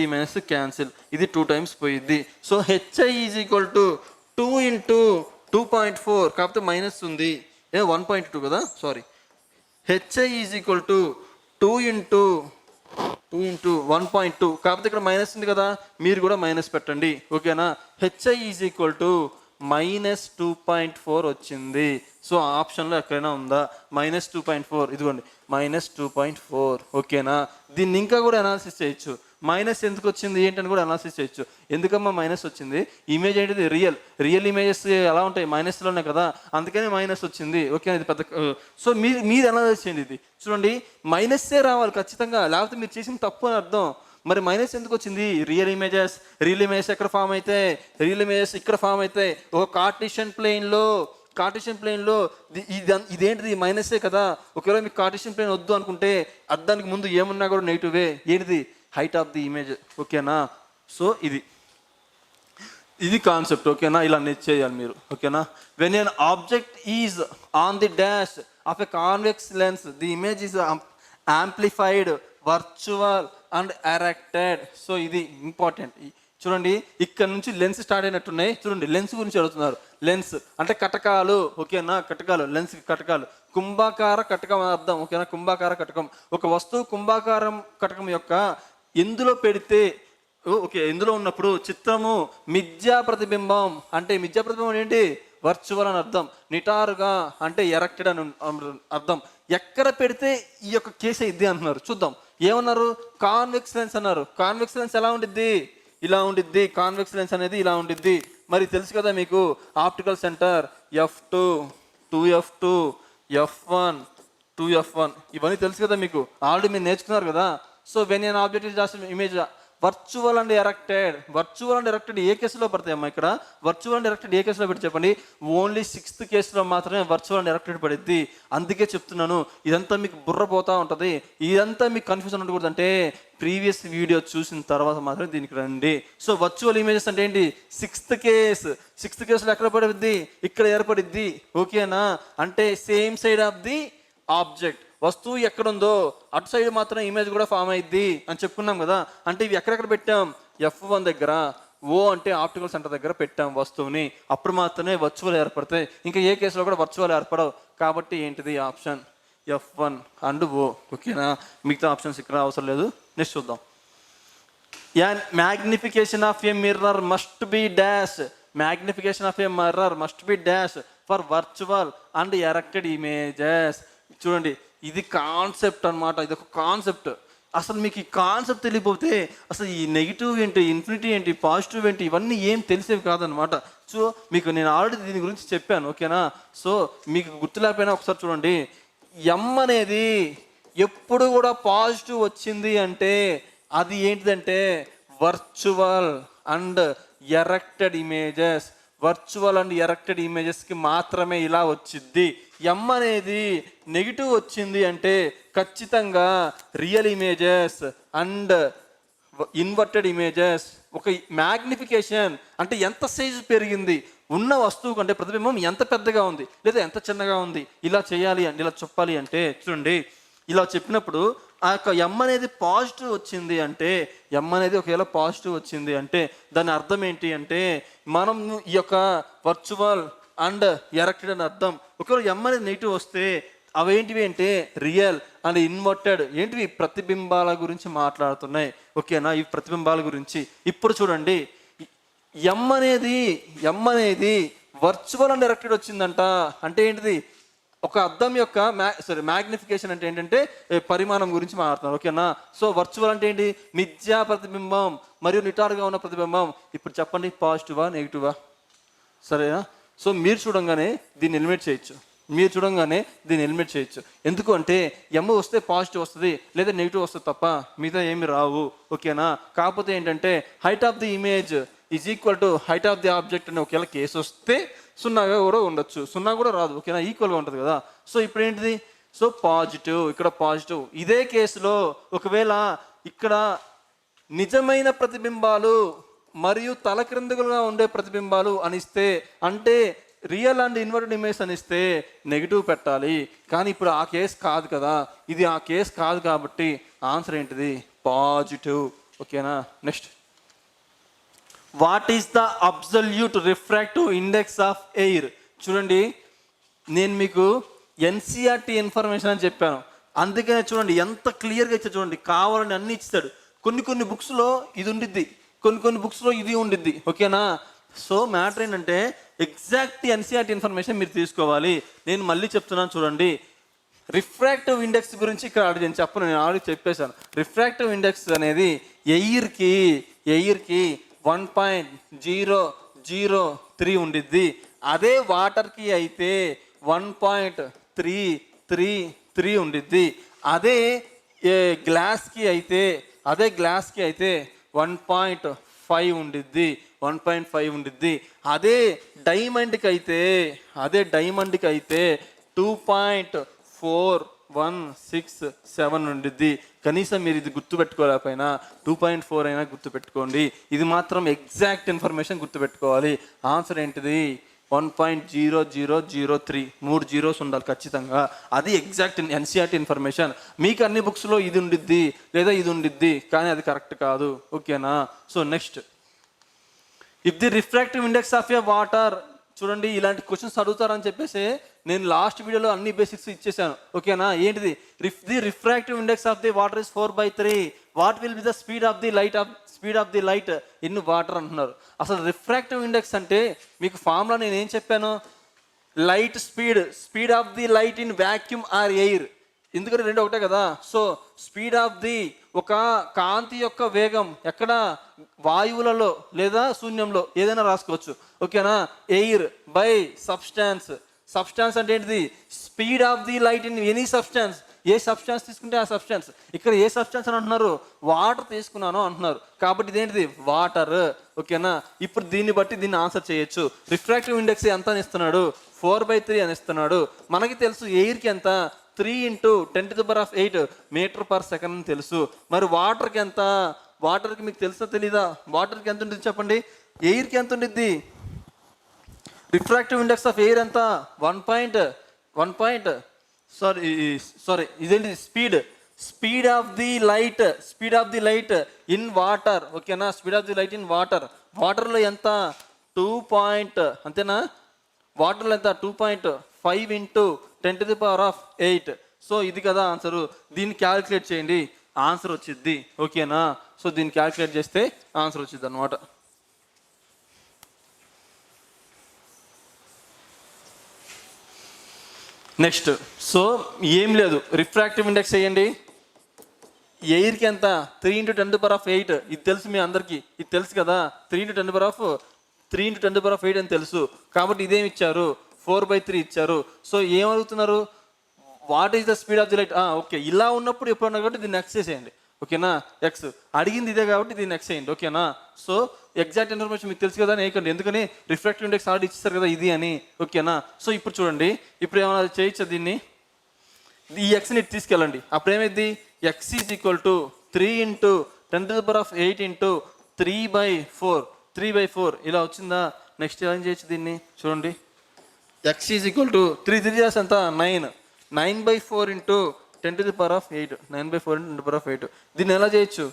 క్యాన్సిల్, ఇది 2 టైమ్స్ పోయిద్ది. So HI is equal to 2 × 2.4, కాకపోతే మైనస్ ఉంది, 1.2 కదా, sorry. HI is equal to 2 × 1.2, కాకపోతే ఇక్కడ మైనస్ ఉంది కదా, మీరు కూడా మైనస్ పెట్టండి. ఓకేనా? HI ఈజ్ ఈక్వల్ టు -2.4 వచ్చింది. సో ఆప్షన్లో ఎక్కడైనా ఉందా? -2.4, ఇదిగోండి -2.4. ఓకేనా? దీన్ని ఇంకా కూడా అనాలిసిస్ చేయొచ్చు. మైనస్ ఎందుకు వచ్చింది ఏంటని కూడా అనాలిసిస్ చేయొచ్చు. ఎందుకమ్మా మైనస్ వచ్చింది? ఇమేజ్ ఏంటిది? రియల్ ఇమేజెస్ ఎలా ఉంటాయి? మైనస్లోనే కదా, అందుకని మైనస్ వచ్చింది. ఓకే, ఇది పెద్ద. సో మీరు అనాలిసిస్ చేయండి. ఇది చూడండి, మైనస్సే రావాలి ఖచ్చితంగా, లేకపోతే మీరు చేసిన తప్పు అని అర్థం. మరి మైనస్ ఎందుకు వచ్చింది? రియల్ ఇమేజెస్ ఎక్కడ ఫామ్ అయితే? రియల్ ఇమేజెస్ ఇక్కడ ఫామ్ అయితే ఒక కార్టేషియన్ ప్లేన్లో ఇదేంటిది? మైనసే కదా. ఒకవేళ మీకు కార్టేషియన్ ప్లేన్ వద్దు అనుకుంటే అద్దానికి ముందు ఏమున్నా కూడా నెగిటివే. ఏంటిది? Height of the image. ఓకేనా? సో ఇది కాన్సెప్ట్. ఓకేనా? ఇలా చేయాలి మీరు. ఓకేనా? When an object is on the dash of a convex lens the image is amplified, virtual and erected. So ఇది ఇంపార్టెంట్. చూడండి, ఇక్కడ నుంచి లెన్స్ స్టార్ట్ అయినట్టున్నాయి. చూడండి, లెన్స్ గురించి అడుగుతున్నారు. లెన్స్ అంటే కటకాలు. ఓకేనా? కటకాలు, లెన్స్ కటకాలు. కుంభాకార కటకం అర్థం. ఓకేనా? కుంభాకార కటకం ఒక వస్తువు కుంభాకారం కటకం యొక్క ఎందులో పెడితే, ఓకే, ఎందులో ఉన్నప్పుడు చిత్రము మిథ్యా ప్రతిబింబం. అంటే మిథ్యా ప్రతిబింబం ఏంటి? వర్చువల్ అని అర్థం. నిటారుగా అంటే ఎరెక్టెడ్ అని అర్థం. ఎక్కడ పెడితే ఈ యొక్క కేసు ఇద్ది అంటున్నారు. చూద్దాం ఏమన్నారు. కాన్వెక్స్ లెన్స్ అన్నారు. కాన్వెక్స్ లెన్స్ ఎలా ఉండిద్ది? ఇలా ఉండిద్ది. కాన్వెక్స్ లెన్స్ అనేది ఇలా ఉండిద్ది. మరి తెలుసు కదా మీకు, optical centre F2, 2F2, F1, 2F1 ఇవన్నీ తెలుసు కదా మీకు, ఆల్రెడీ మీరు నేర్చుకున్నారు కదా. So when an object is just image virtual and erected ఏ కేసులో పడతాయమ్మా? ఇక్కడ వర్చువల్ అండ్ ఎరెక్టెడ్ ఏ కేసులో పెట్టి చెప్పండి? ఓన్లీ 6th కేసులో మాత్రమే వర్చువల్ అండ్ ఎరెక్టెడ్ పడిద్ది. అందుకే చెప్తున్నాను, ఇదంతా మీకు బుర్ర పోతా ఉంటుంది. ఇదంతా మీకు కన్ఫ్యూజన్ ఉండకూడదు. అంటే ప్రీవియస్ వీడియో చూసిన తర్వాత మాత్రమే దీనికి రండి. సో వర్చువల్ ఇమేజెస్ అంటే ఏంటి? 6th కేసులో ఎక్కడ పడిద్ది? ఇక్కడ ఏర్పడిద్ది. ఓకేనా? అంటే same side of the object, వస్తువు ఎక్కడుందో అటు సైడ్ మాత్రం ఇమేజ్ కూడా ఫామ్ అయ్యిద్ది అని చెప్పుకున్నాం కదా. అంటే ఇవి ఎక్కడెక్కడ పెట్టాం? F1 దగ్గర, O అంటే ఆప్టికల్ సెంటర్ దగ్గర పెట్టాం వస్తువుని. అప్పుడు మాత్రమే వర్చువల్ ఏర్పడతాయి. ఇంకా ఏ కేసులో కూడా వర్చువల్ ఏర్పడవు. కాబట్టి ఏంటిది? Option F1 and O. ఓకేనా? మిగతా ఆప్షన్స్ ఇక్కడ అవసరం లేదు. నెక్స్ట్ చూద్దాం. Magnification of a mirror must be dash. Magnification of a mirror must be dash for virtual and erected images. చూడండి, ఇది కాన్సెప్ట్ అనమాట. ఇది ఒక కాన్సెప్ట్. అసలు మీకు ఈ కాన్సెప్ట్ తెలియకపోతే అసలు ఈ నెగిటివ్ ఏంటి, ఇన్ఫినిటీ ఏంటి, పాజిటివ్ ఏంటి, ఇవన్నీ ఏం తెలిసేవి కాదనమాట. సో మీకు నేను ఆల్రెడీ దీని గురించి చెప్పాను. ఓకేనా? సో మీకు గుర్తులేకపోయినా ఒకసారి చూడండి. M అనేది ఎప్పుడు కూడా పాజిటివ్ వచ్చింది అంటే అది ఏంటిదంటే virtual and erected images. Virtual and erected ఇమేజెస్కి మాత్రమే ఇలా వచ్చిద్ది. M అనేది నెగిటివ్ వచ్చింది అంటే ఖచ్చితంగా real images and inverted images, ఒక మ్యాగ్నిఫికేషన్ అంటే ఎంత సైజు పెరిగింది, ఉన్న వస్తువు కంటే ప్రతిబింబం ఎంత పెద్దగా ఉంది లేదా ఎంత చిన్నగా ఉంది, ఇలా చేయాలి అంటే ఇలా చెప్పాలి అంటే చూడండి, ఇలా చెప్పినప్పుడు ఆ యొక్క ఎమ్ అనేది పాజిటివ్ వచ్చింది అంటే, ఎమ్ అనేది ఒకవేళ పాజిటివ్ వచ్చింది అంటే దాని అర్థం ఏంటి అంటే మనం ఈ యొక్క వర్చువల్ అండ్ ఎరెక్టెడ్ అని అర్థం. ఒకవేళ ఎమ్ అనేది నెగిటివ్ వస్తే అవేంటివి అంటే రియల్ అండ్ ఇన్వర్టెడ్, ఏంటివి ప్రతిబింబాల గురించి మాట్లాడుతున్నాయి. ఓకేనా, ఈ ప్రతిబింబాల గురించి. ఇప్పుడు చూడండి, ఎమ్ అనేది వర్చువల్ అండ్ ఎరెక్టెడ్ వచ్చిందంట అంటే ఏంటిది, ఒక అద్దం యొక్క మ్యాగ్నిఫికేషన్ అంటే ఏంటంటే పరిమాణం గురించి మాట్లాడుతున్నారు. ఓకేనా, సో వర్చువల్ అంటే ఏంటి, మిథ్యా ప్రతిబింబం మరియు నిటారుగా ఉన్న ప్రతిబింబం. ఇప్పుడు చెప్పండి, పాజిటివా నెగిటివా? సరేనా, సో మీరు చూడంగానే దీన్ని ఎలిమినేట్ చేయొచ్చు. ఎందుకు అంటే ఎమ్ వస్తే పాజిటివ్ వస్తుంది లేదా నెగిటివ్ వస్తుంది తప్ప మిగతా ఏమి రావు. ఓకేనా, కాకపోతే ఏంటంటే height of the image is equal to height of the object అని ఒకవేళ కేసు వస్తే సున్నాగా కూడా ఉండొచ్చు, సున్నా కూడా రాదు. ఓకేనా, ఈక్వల్గా ఉంటుంది కదా. సో ఇప్పుడు ఏంటిది, సో పాజిటివ్, ఇక్కడ పాజిటివ్. ఇదే కేసులో ఒకవేళ ఇక్కడ నిజమైన ప్రతిబింబాలు మరియు తలక్రిందులుగా ఉండే ప్రతిబింబాలు అనిస్తే, అంటే రియల్ అండ్ ఇన్వర్టెడ్ ఇమేజ్ అనిస్తే నెగిటివ్ పెట్టాలి. కానీ ఇప్పుడు ఆ కేసు కాదు కదా, ఇది ఆ కేసు కాదు కాబట్టి ఆన్సర్ ఏంటిది, పాజిటివ్. ఓకేనా, next, what is the absolute refractive index of air? చూడండి, నేను మీకు ఎన్సీఆర్టీ ఇన్ఫర్మేషన్ అని చెప్పాను, అందుకనే చూడండి ఎంత క్లియర్గా ఇచ్చాడు. చూడండి, కావాలని అన్ని ఇస్తాడు. కొన్ని బుక్స్లో ఇది ఉండిద్ది, కొన్ని బుక్స్లో ఇది ఉండిద్ది. ఓకేనా, సో మ్యాటర్ ఏంటంటే ఎగ్జాక్ట్ ఎన్సీఆర్టీ ఇన్ఫర్మేషన్ మీరు తీసుకోవాలి. నేను మళ్ళీ చెప్తున్నాను చూడండి, రిఫ్రాక్టివ్ ఇండెక్స్ గురించి ఇక్కడ నేను చెప్పను, నేను ఆల్రెడీ చెప్పేశాను. రిఫ్రాక్టివ్ ఇండెక్స్ అనేది ఎయిర్కి 1.003 ఉండిద్ది. అదే వాటర్కి అయితే 1.333 ఉండిద్ది. అదే గ్లాస్కి అయితే 1.5 ఉండిద్ది. అదే డైమండ్కి అయితే 2.4167 ఉండిద్ది. కనీసం మీరు ఇది గుర్తుపెట్టుకోలేకపోయినా 2.4 అయినా గుర్తుపెట్టుకోండి. ఇది మాత్రం ఎగ్జాక్ట్ ఇన్ఫర్మేషన్ గుర్తుపెట్టుకోవాలి. ఆన్సర్ ఏంటిది, 1.0003, 3 జీరోస్ ఉండాలి ఖచ్చితంగా. అది ఎగ్జాక్ట్ ఎన్సీఆర్టీ ఇన్ఫర్మేషన్. మీకు అన్ని బుక్స్లో ఇది ఉండిద్ది లేదా ఇది ఉండిద్ది, కానీ అది కరెక్ట్ కాదు. ఓకేనా, so next, if the refractive index of a water, చూడండి ఇలాంటి క్వశ్చన్స్ అడుగుతారని చెప్పేసి నేను లాస్ట్ వీడియోలో అన్ని బేసిక్స్ ఇచ్చేసాను. ఓకేనా, ఏంటిది, if the refractive index of the water is 4/3, what will be the speed of the light in water అంటున్నారు. అసలు రిఫ్రాక్టివ్ ఇండెక్స్ అంటే మీకు ఫార్ములా నేను ఏం చెప్పాను, light speed of the light in vacuum or air. ఎందుకంటే రెండు ఒకటే కదా. సో స్పీడ్ ఆఫ్ ది, ఒక కాంతి యొక్క వేగం ఎక్కడ, వాయువులలో లేదా శూన్యంలో ఏదైనా రాసుకోవచ్చు. ఓకేనా, ఎయిర్ బై సబ్స్టాన్స్ అంటే ఏంటిది, speed of the light in any substance. A substance తీసుకుంటే ఆ సబ్స్టాన్స్. ఇక్కడ ఏ సబ్స్టాన్స్ అని అంటున్నారు, వాటర్ తీసుకున్నాను అంటున్నారు, కాబట్టి ఇదేంటిది వాటర్. ఓకేనా, ఇప్పుడు దీన్ని బట్టి దీన్ని ఆన్సర్ చేయొచ్చు. రిఫ్రాక్టివ్ ఇండెక్స్ ఎంత అని ఇస్తున్నాడు, 4/3 అని ఇస్తున్నాడు. మనకి తెలుసు ఎయిర్కి ఎంత, 3 × 10⁸ మీటర్/సెకండ్ అని తెలుసు. మరి వాటర్కి ఎంత, వాటర్కి మీకు తెలుసా తెలీదా, వాటర్కి ఎంత ఉంటుంది చెప్పండి, ఎయిర్కి ఎంత ఉంటుంది. రిఫ్రాక్టివ్ ఇండెక్స్ ఆఫ్ ఎయిర్ ఎంత, 1. సారీ ఇదేంటి, speed of the light in water. ఓకేనా, speed of the light in వాటర్లో ఎంత, 2. అంతేనా, వాటర్లో ఎంత, 2.5 × 10⁸. సో ఇది కదా ఆన్సరు. దీన్ని క్యాలిక్యులేట్ చేయండి, ఆన్సర్ వచ్చింది. ఓకేనా, సో దీన్ని క్యాలిక్యులేట్ చేస్తే ఆన్సర్ వచ్చింది అనమాట. నెక్స్ట్, సో ఏం లేదు, రిఫ్రాక్టివ్ ఇండెక్స్ వేయండి. ఎయిర్కి ఎంత, 3 × 10⁸. ఇది తెలుసు మీ అందరికీ, ఇది తెలుసు కదా, 3 × 10⁸ అని తెలుసు. కాబట్టి ఇదేమి ఇచ్చారు, 4/3 ఇచ్చారు. సో ఏమడుగుతున్నారు, what is the speed of the light. Okay, ఇలా ఉన్నప్పుడు ఎప్పుడన్నా కాబట్టి దీన్ని ఎక్స్ చేసేయండి. ఓకేనా, ఎక్స్ అడిగింది ఇదే కాబట్టి దీన్ని ఎక్స్ చేయండి. ఓకేనా, సో ఎగ్జాక్ట్ ఇన్ఫర్మేషన్ మీకు తెలుసు కదా నేకండి, ఎందుకని రిఫ్రాక్టివ్ ఇండెక్స్ ఆల్రెడీ ఇచ్చేస్తారు కదా ఇది అని. ఓకేనా, సో ఇప్పుడు చూడండి, ఇప్పుడు ఏమైనా చేయొచ్చా దీన్ని, ఈ ఎక్స్ని తీసుకెళ్ళండి. అప్పుడు ఏమైంది, x is equal to 3 × 10⁻8 into 3/4 ఇలా వచ్చిందా? నెక్స్ట్ ఏం చేయొచ్చు దీన్ని చూడండి. x ఈజ్ ఈక్వల్ టు 3 ఎంత 9, 9/4 ఇంటూ 10⁸8, 9/4 ఇంటూ 10⁸8. దీన్ని ఎలా చేయొచ్చు?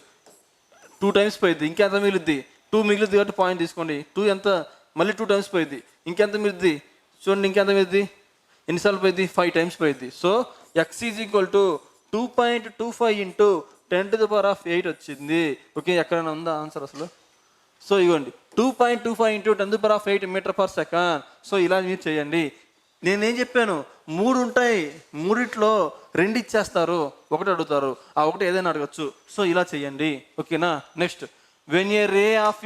2 టైమ్స్ పోయింది, ఇంకెంత మిగులుద్ది? 2 మిగులుద్ది కాబట్టి పాయింట్ తీసుకోండి. 2 ఎంత? మళ్ళీ 2 టైమ్స్ పోయింది, ఇంకెంత మిగులుద్ది? చూడండి ఇంకెంత మిగులుద్ది? ఎన్నిసార్లు పోయింది? 5 టైమ్స్ పోయింది. So x is equal to 2.25 into 10⁸8 వచ్చింది. ఓకే, ఎక్కడైనా ఉందా ఆన్సర్ అసలు? సో ఇవ్వండి 2.25 ఇంటూ 10⁸8 మీటర్/సెకండ్. సో ఇలా మీరు చేయండి. నేనేం చెప్పాను? 3 ఉంటాయి, 3 2 ఇచ్చేస్తారు, 1 అడుగుతారు, ఆ 1 ఏదైనా అడగచ్చు. సో ఇలా చేయండి. ఓకేనా? Next, when a ray of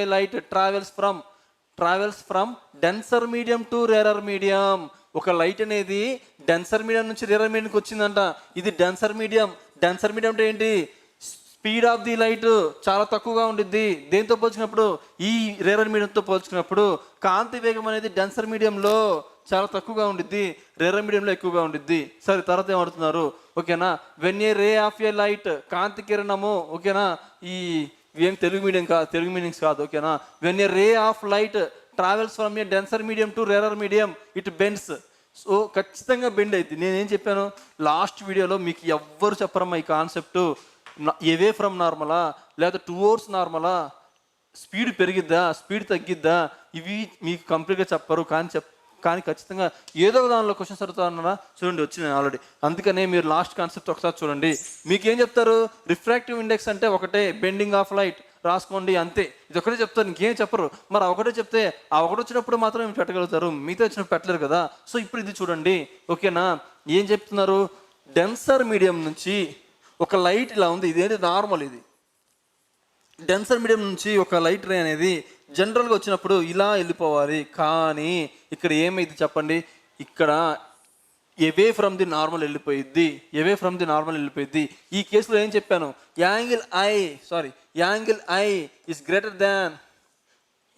a light travels from denser medium to rarer medium. ఒక లైట్ అనేది డెన్సర్ మీడియం నుంచి రేరర్ మీడియంకి వచ్చిందంట. ఇది డెన్సర్ మీడియం అంటే ఏంటి? స్పీడ్ ఆఫ్ ది లైట్ చాలా తక్కువగా ఉండిద్ది. దేంతో పోల్చుకున్నప్పుడు? ఈ రేరర్ మీడియంతో పోల్చుకున్నప్పుడు కాంతి వేగం అనేది డెన్సర్ మీడియంలో చాలా తక్కువగా ఉండిద్ది, రేరర్ మీడియంలో ఎక్కువగా ఉండిద్ది. సరే, తర్వాత ఏమడుతున్నారు? ఓకేనా, when a ray of a light, కాంతి కిరణము. ఓకేనా, ఏం తెలుగు మీడియంస్ కాదు. ఓకేనా, when a ray of light travels from a denser medium to rarer medium it bends. So ఖచ్చితంగా బెండ్ అయింది. నేనేం చెప్పాను లాస్ట్ వీడియోలో? మీకు ఎవ్వరు చెప్పరమ్మా ఈ కాన్సెప్ట్. అవే ఫ్రమ్ నార్మలా లేదా టువర్డ్స్ నార్మలా, స్పీడ్ పెరిగిద్దా స్పీడ్ తగ్గిద్దా, ఇవి మీకు కంప్లీట్గా చెప్పరు. కానీ ఖచ్చితంగా ఏదో ఒక దానిలో క్వశ్చన్స్ అడుగుతారన్నారా? చూడండి వచ్చింది ఆల్రెడీ. అందుకనే మీరు లాస్ట్ కాన్సెప్ట్ ఒకసారి చూడండి. మీకు ఏం చెప్తారు? రిఫ్రాక్టివ్ ఇండెక్స్ అంటే ఒకటే, బెండింగ్ ఆఫ్ లైట్ రాసుకోండి, అంతే. ఇది ఒకటే చెప్తారు, ఇంకేం చెప్పరు. మరి ఆ ఒకటే చెప్తే ఆ ఒకటి వచ్చినప్పుడు మాత్రం మీరు పెట్టగలుగుతారు, మిగతా వచ్చినప్పుడు పెట్టలేరు కదా. సో ఇప్పుడు ఇది చూడండి. ఓకేనా, ఏం చెప్తున్నారు? డెన్సర్ మీడియం నుంచి ఒక లైట్ ఇలా ఉంది, ఇదేంటి నార్మల్. ఇది డెన్సర్ మీడియం నుంచి ఒక లైట్ రే అనేది జనరల్గా వచ్చినప్పుడు ఇలా వెళ్ళిపోవాలి. కానీ ఇక్కడ ఏమైంది చెప్పండి? ఇక్కడ అవే ఫ్రమ్ ది నార్మల్ వెళ్ళిపోయిద్ది. ఈ కేసులో ఏం చెప్పాను? Angle I is greater than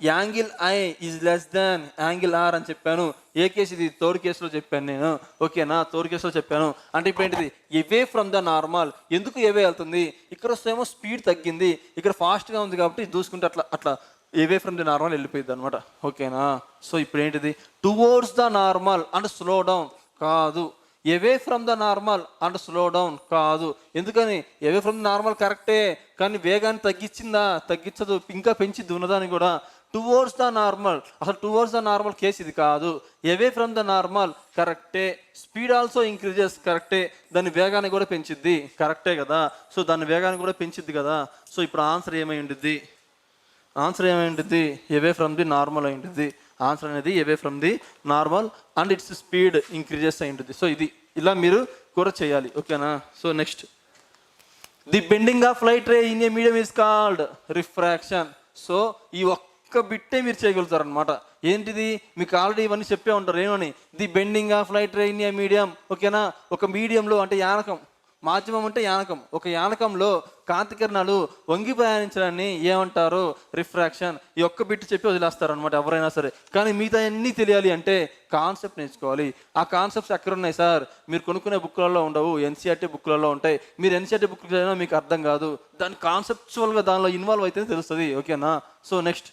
angle I is less than angle R అని చెప్పాను. ఏ కేసు ఇది? థర్డ్ కేసులో చెప్పాను నేను. ఓకేనా, థర్డ్ కేసులో చెప్పాను. అంటే ఇప్పుడు ఏంటిది? అవే ఫ్రమ్ ద నార్మల్. ఎందుకు అవే వెళ్తుంది? ఇక్కడ వస్తేమో స్పీడ్ తగ్గింది, ఇక్కడ ఫాస్ట్గా ఉంది కాబట్టి దూసుకుంటే అట్లా అవే ఫ్రమ్ ది నార్మల్ వెళ్ళిపోయింది అనమాట. ఓకేనా, సో ఇప్పుడు ఏంటిది? Towards the normal and slow down కాదు, away from the normal and slow down కాదు. ఎందుకని? అవే ఫ్రమ్ ద నార్మల్ కరెక్టే, కానీ వేగాన్ని తగ్గించదు, ఇంకా పెంచిద్ది ఉన్నదాన్ని కూడా. టువర్డ్స్ ద నార్మల్, అసలు టువర్డ్స్ ద నార్మల్ కేసు ఇది కాదు. అవే ఫ్రమ్ ద నార్మల్ కరెక్టే, స్పీడ్ ఆల్సో ఇంక్రీజెస్ కరెక్టే, దాని వేగాన్ని కూడా పెంచిద్ది కరెక్టే కదా. సో దాని వేగాన్ని కూడా పెంచిద్ది కదా. సో ఇప్పుడు ఆన్సర్ ఏమై ఉంటుంది? అవే ఫ్రమ్ ది నార్మల్ అయి ఉంటుంది. ఆన్సర్ అనేది అవే from the normal and it's speed increases అయి ఉంటుంది. సో ఇది ఇలా మీరు కూడా చేయాలి. ఓకేనా, so next, the bending of light ray in a medium is called refraction. So ఈ ఒక్క బిట్టే మీరు చేయగలుగుతారు అనమాట. ఏంటిది? మీకు ఆల్రెడీ ఇవన్నీ చెప్పే ఉంటారు. ఏమని? The bending of light ray in a medium. ఓకేనా, ఒక మీడియంలో అంటే యానకం, మాధ్యమం అంటే యానకం, ఒక యానకంలో కాంతి కిరణాలు వంగి ప్రయాణించడాన్ని ఏమంటారు? రిఫ్రాక్షన్. ఈ ఒక్క బిట్ చెప్పి వదిలేస్తారు అనమాట ఎవరైనా సరే. కానీ మిగతా అన్నీ తెలియాలి అంటే కాన్సెప్ట్ నేర్చుకోవాలి. ఆ కాన్సెప్ట్స్ ఎక్కడ ఉన్నాయి సార్? మీరు కొనుక్కునే బుక్లలో ఉండవు, ఎన్సీఆర్టీ బుక్లలో ఉంటాయి. మీరు ఎన్సీఆర్టీ బుక్ చదివినా మీకు అర్థం కాదు, దాని కాన్సెప్చువల్గా దానిలో ఇన్వాల్వ్ అయితేనే తెలుస్తుంది. ఓకేనా, so next,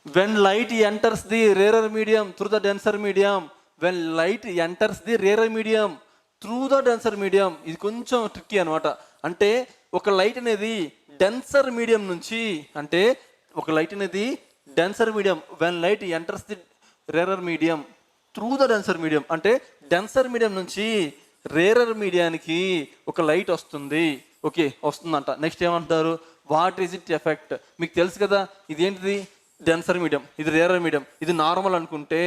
when light enters the rarer medium through the denser medium. When light enters the rarer medium through the denser medium. ఇది కొంచెం ట్రిక్కీ అనమాట. అంటే ఒక లైట్ అనేది డెన్సర్ మీడియం నుంచి, అంటే ఒక లైట్ అనేది denser medium, when light enters the rarer medium through the denser medium, అంటే డెన్సర్ మీడియం నుంచి రేరర్ మీడియానికి ఒక లైట్ వస్తుంది. ఓకే, వస్తుందంట. నెక్స్ట్ ఏమంటారు? What is it effect? మీకు తెలుసు కదా, ఇదేంటిది? డెన్సర్ మీడియం, ఇది రేరర్ మీడియం, ఇది నార్మల్ అనుకుంటే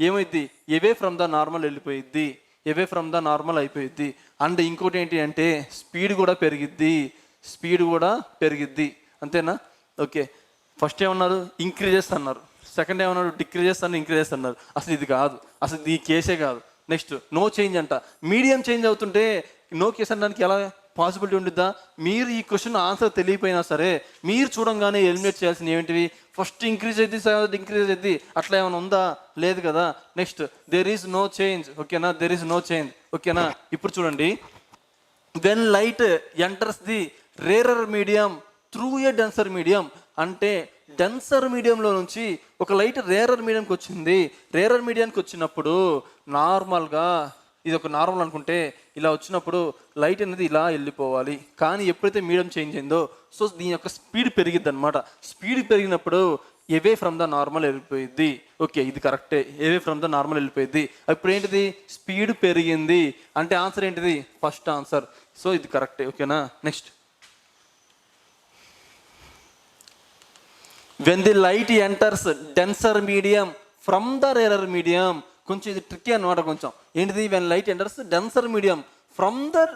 ఏమైద్ది? అవే ఫ్రమ్ ద నార్మల్ వెళ్ళిపోయిద్ది, అవే ఫ్రమ్ ద నార్మల్ అయిపోయిద్ది. అండ్ ఇంకోటి ఏంటి అంటే స్పీడ్ కూడా పెరిగిద్ది. అంతేనా? ఓకే, ఫస్ట్ ఏమన్నారు? ఇంక్రీజెస్ అన్నారు, సెకండ్ ఏమన్నారు? డిక్రీజెస్ అని ఇంక్రీజెస్ అన్నారు. అసలు ఇది కాదు, అసలు ఈ కేసే కాదు. నెక్స్ట్, నో చేంజ్ అంట. మీడియం చేంజ్ అవుతుంటే నో కేస్ అనడానికి ఎలా పాసిబిలిటీ ఉండిద్దా? మీరు ఈ క్వశ్చన్ ఆన్సర్ తెలియపోయినా సరే మీరు చూడంగానే ఎలిమినేట్ చేయాల్సిన ఏంటివి? ఫస్ట్ ఇంక్రీజ్ అయింది, అట్లా ఏమైనా ఉందా? లేదు కదా. Next, there is no change. ఓకేనా, దెర్ ఈజ్ నో చేంజ్. ఓకేనా, ఇప్పుడు చూడండి, when light enters the rarer medium through a denser medium, అంటే డెన్సర్ మీడియంలో నుంచి ఒక లైట్ రేరర్ మీడియంకి వచ్చింది. రేరర్ మీడియానికి వచ్చినప్పుడు నార్మల్గా ఇది ఒక నార్మల్ అనుకుంటే ఇలా వచ్చినప్పుడు లైట్ అనేది ఇలా వెళ్ళిపోవాలి. కానీ ఎప్పుడైతే మీడియం చేంజ్ అయిందో సో దీని యొక్క స్పీడ్ పెరిగిద్ది అనమాట. స్పీడ్ పెరిగినప్పుడు అవే ఫ్రమ్ ద నార్మల్ వెళ్ళిపోయింది. ఓకే, ఇది కరెక్టే, అవే ఫ్రమ్ ద నార్మల్ వెళ్ళిపోయింది. ఇప్పుడు ఏంటిది, స్పీడ్ పెరిగింది అంటే ఆన్సర్ ఏంటిది, ఫస్ట్ ఆన్సర్. సో ఇది కరెక్టే. ఓకేనా, next. When the light enters denser medium from the rarer medium, కొంచెం ఇది ట్రిక్కీ అనమాట. కొంచెం ఏంటిది, when light enters denser medium from the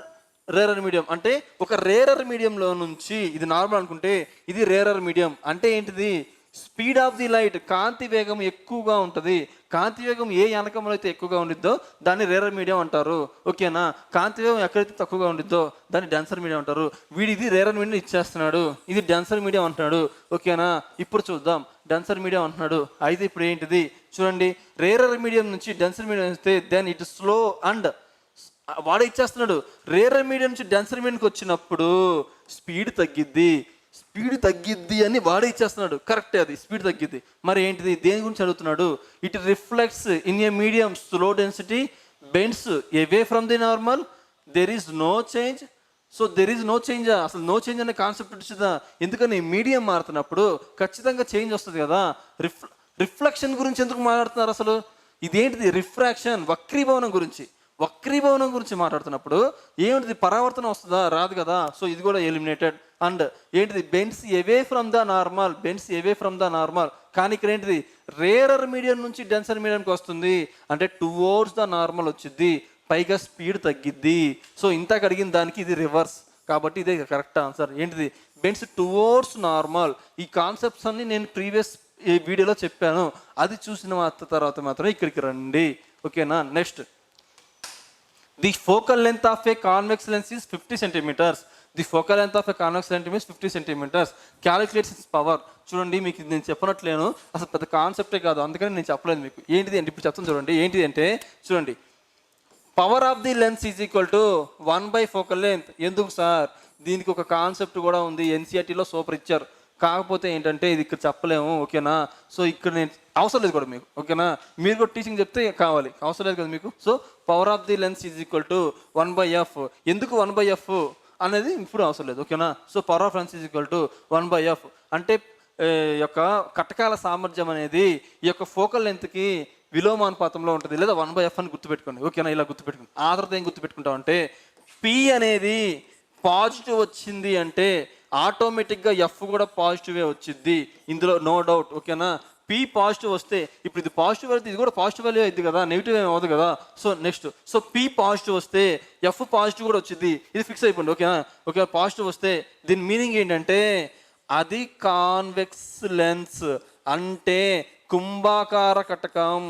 rarer medium, అంటే ఒక రేరర్ మీడియంలో నుంచి, ఇది నార్మల్ అనుకుంటే ఇది రేరర్ మీడియం అంటే ఏంటిది, స్పీడ్ ఆఫ్ ది లైట్, కాంతి వేగం ఎక్కువగా ఉంటుంది. కాంతి వేగం ఏ యానకంలో అయితే ఎక్కువగా ఉండిద్దో దాన్ని రేరర్ మీడియం అంటారు. ఓకేనా, కాంతి వేగం ఎక్కడైతే తక్కువగా ఉండిద్దో దాన్ని డెన్సర్ మీడియం అంటారు. వీడు ఇది రేరర్ మీడియం ఇచ్చేస్తున్నాడు, ఇది డెన్సర్ మీడియం అంటున్నాడు. ఓకేనా, ఇప్పుడు చూద్దాం. డెన్సర్ మీడియం అంటున్నాడు, అయితే ఇప్పుడు ఏంటిది చూడండి, రేరర్ మీడియం నుంచి డెన్సర్ మీడియం వస్తే దెన్ ఇట్ స్లో అండ్, వాడు ఇచ్చేస్తున్నాడు రేరర్ మీడియం నుంచి డెన్సర్ మీడియంకి వచ్చినప్పుడు స్పీడ్ తగ్గిద్ది, స్పీడ్ తగ్గిద్ది అని వాడే ఇచ్చేస్తున్నాడు. కరెక్టే, అది స్పీడ్ తగ్గిద్ది. మరి ఏంటిది, దేని గురించి అడుగుతున్నాడు, it reflects in a medium slow density bends away from the normal there is no change. So there is no change, అసలు నో చేంజ్ అనే కాన్సెప్ట్ వచ్చిందా, ఎందుకని మీడియం మారుతున్నప్పుడు ఖచ్చితంగా చేంజ్ వస్తుంది కదా. రిఫ్లెక్షన్ గురించి ఎందుకు మాట్లాడుతున్నారు అసలు, ఇదేంటిది రిఫ్రాక్షన్, వక్రీభవనం గురించి. వక్రీభవనం గురించి మాట్లాడుతున్నప్పుడు ఏమిటిది, పరావర్తన వస్తుందా, రాదు కదా. సో ఇది కూడా ఎలిమినేటెడ్. అండ్ ఏంటిది, bends away from the normal, bends away from the normal. కానీ ఇక్కడ ఏంటిది, రేరర్ మీడియం నుంచి డెన్సర్ మీడియంకి వస్తుంది అంటే టువర్డ్స్ ద నార్మల్ వచ్చింది, పైగా స్పీడ్ తగ్గిద్ది. సో ఇంత అడిగిన దానికి ఇది రివర్స్, కాబట్టి ఇదే కరెక్ట్ ఆన్సర్. ఏంటిది, బెండ్స్ టువర్డ్స్ నార్మల్. ఈ కాన్సెప్ట్స్ అన్ని నేను ప్రీవియస్ ఈ వీడియోలో చెప్పాను, అది చూసిన తర్వాత మాత్రం ఇక్కడికి రండి. ఓకేనా, next. The focal length of a convex lens is 50 centimeters. The focal length of a convex lens is 50 centimeters. Calculates its power. చూడండి, మీకు నేను చెప్పనట్లేను, అసలు పెద్ద కాన్సెప్టే కాదు, అందుకని నేను చెప్పలేదు మీకు. ఏంటిది అంటే ఇప్పుడు చెప్తాను చూడండి. ఏంటిది అంటే చూడండి, power of the lens is equal to 1 focal length. ఎందుకు సార్, దీనికి ఒక కాన్సెప్ట్ కూడా ఉంది, ఎన్సీఆర్టీలో సూపర్ ఇచ్చారు. కాకపోతే ఏంటంటే ఇది ఇక్కడ చెప్పలేము. ఓకేనా, సో ఇక్కడ నేను అవసరం లేదు కూడా మీకు. ఓకేనా, మీరు కూడా టీచింగ్ చెప్తే కావాలి, అవసరం లేదు కదా మీకు. So power of the lens is equal to 1/f. ఎందుకు 1/f అనేది ఇప్పుడు అవసరం లేదు. ఓకేనా, so power of lens is equal to 1/f అంటే యొక్క కటకాల సామర్థ్యం అనేది ఈ యొక్క ఫోకల్ లెంత్కి విలోమానుపాతంలో ఉంటుంది, లేదా 1/f అని గుర్తుపెట్టుకోండి. ఓకేనా, ఇలా గుర్తుపెట్టుకోండి. ఆ తర్వాత ఏం గుర్తుపెట్టుకుంటాం అంటే, పి అనేది పాజిటివ్ వచ్చింది అంటే ఆటోమేటిక్గా ఎఫ్ కూడా పాజిటివే వచ్చింది, ఇందులో నో డౌట్. ఓకేనా, పి పాజిటివ్ వస్తే, ఇప్పుడు ఇది పాజిటివ్ అయితే ఇది కూడా పాజిటివ్ వాల్యూ అయింది కదా, నెగిటివ్ ఏమి అవ్వదు కదా. So next, so P positive వస్తే ఎఫ్ పాజిటివ్ కూడా వచ్చింది, ఇది ఫిక్స్ అయిపోయింది. ఓకేనా, ఓకే, పాజిటివ్ వస్తే దీని మీనింగ్ ఏంటంటే అది కాన్వెక్స్ లెన్స్, అంటే కుంభాకార కటకం.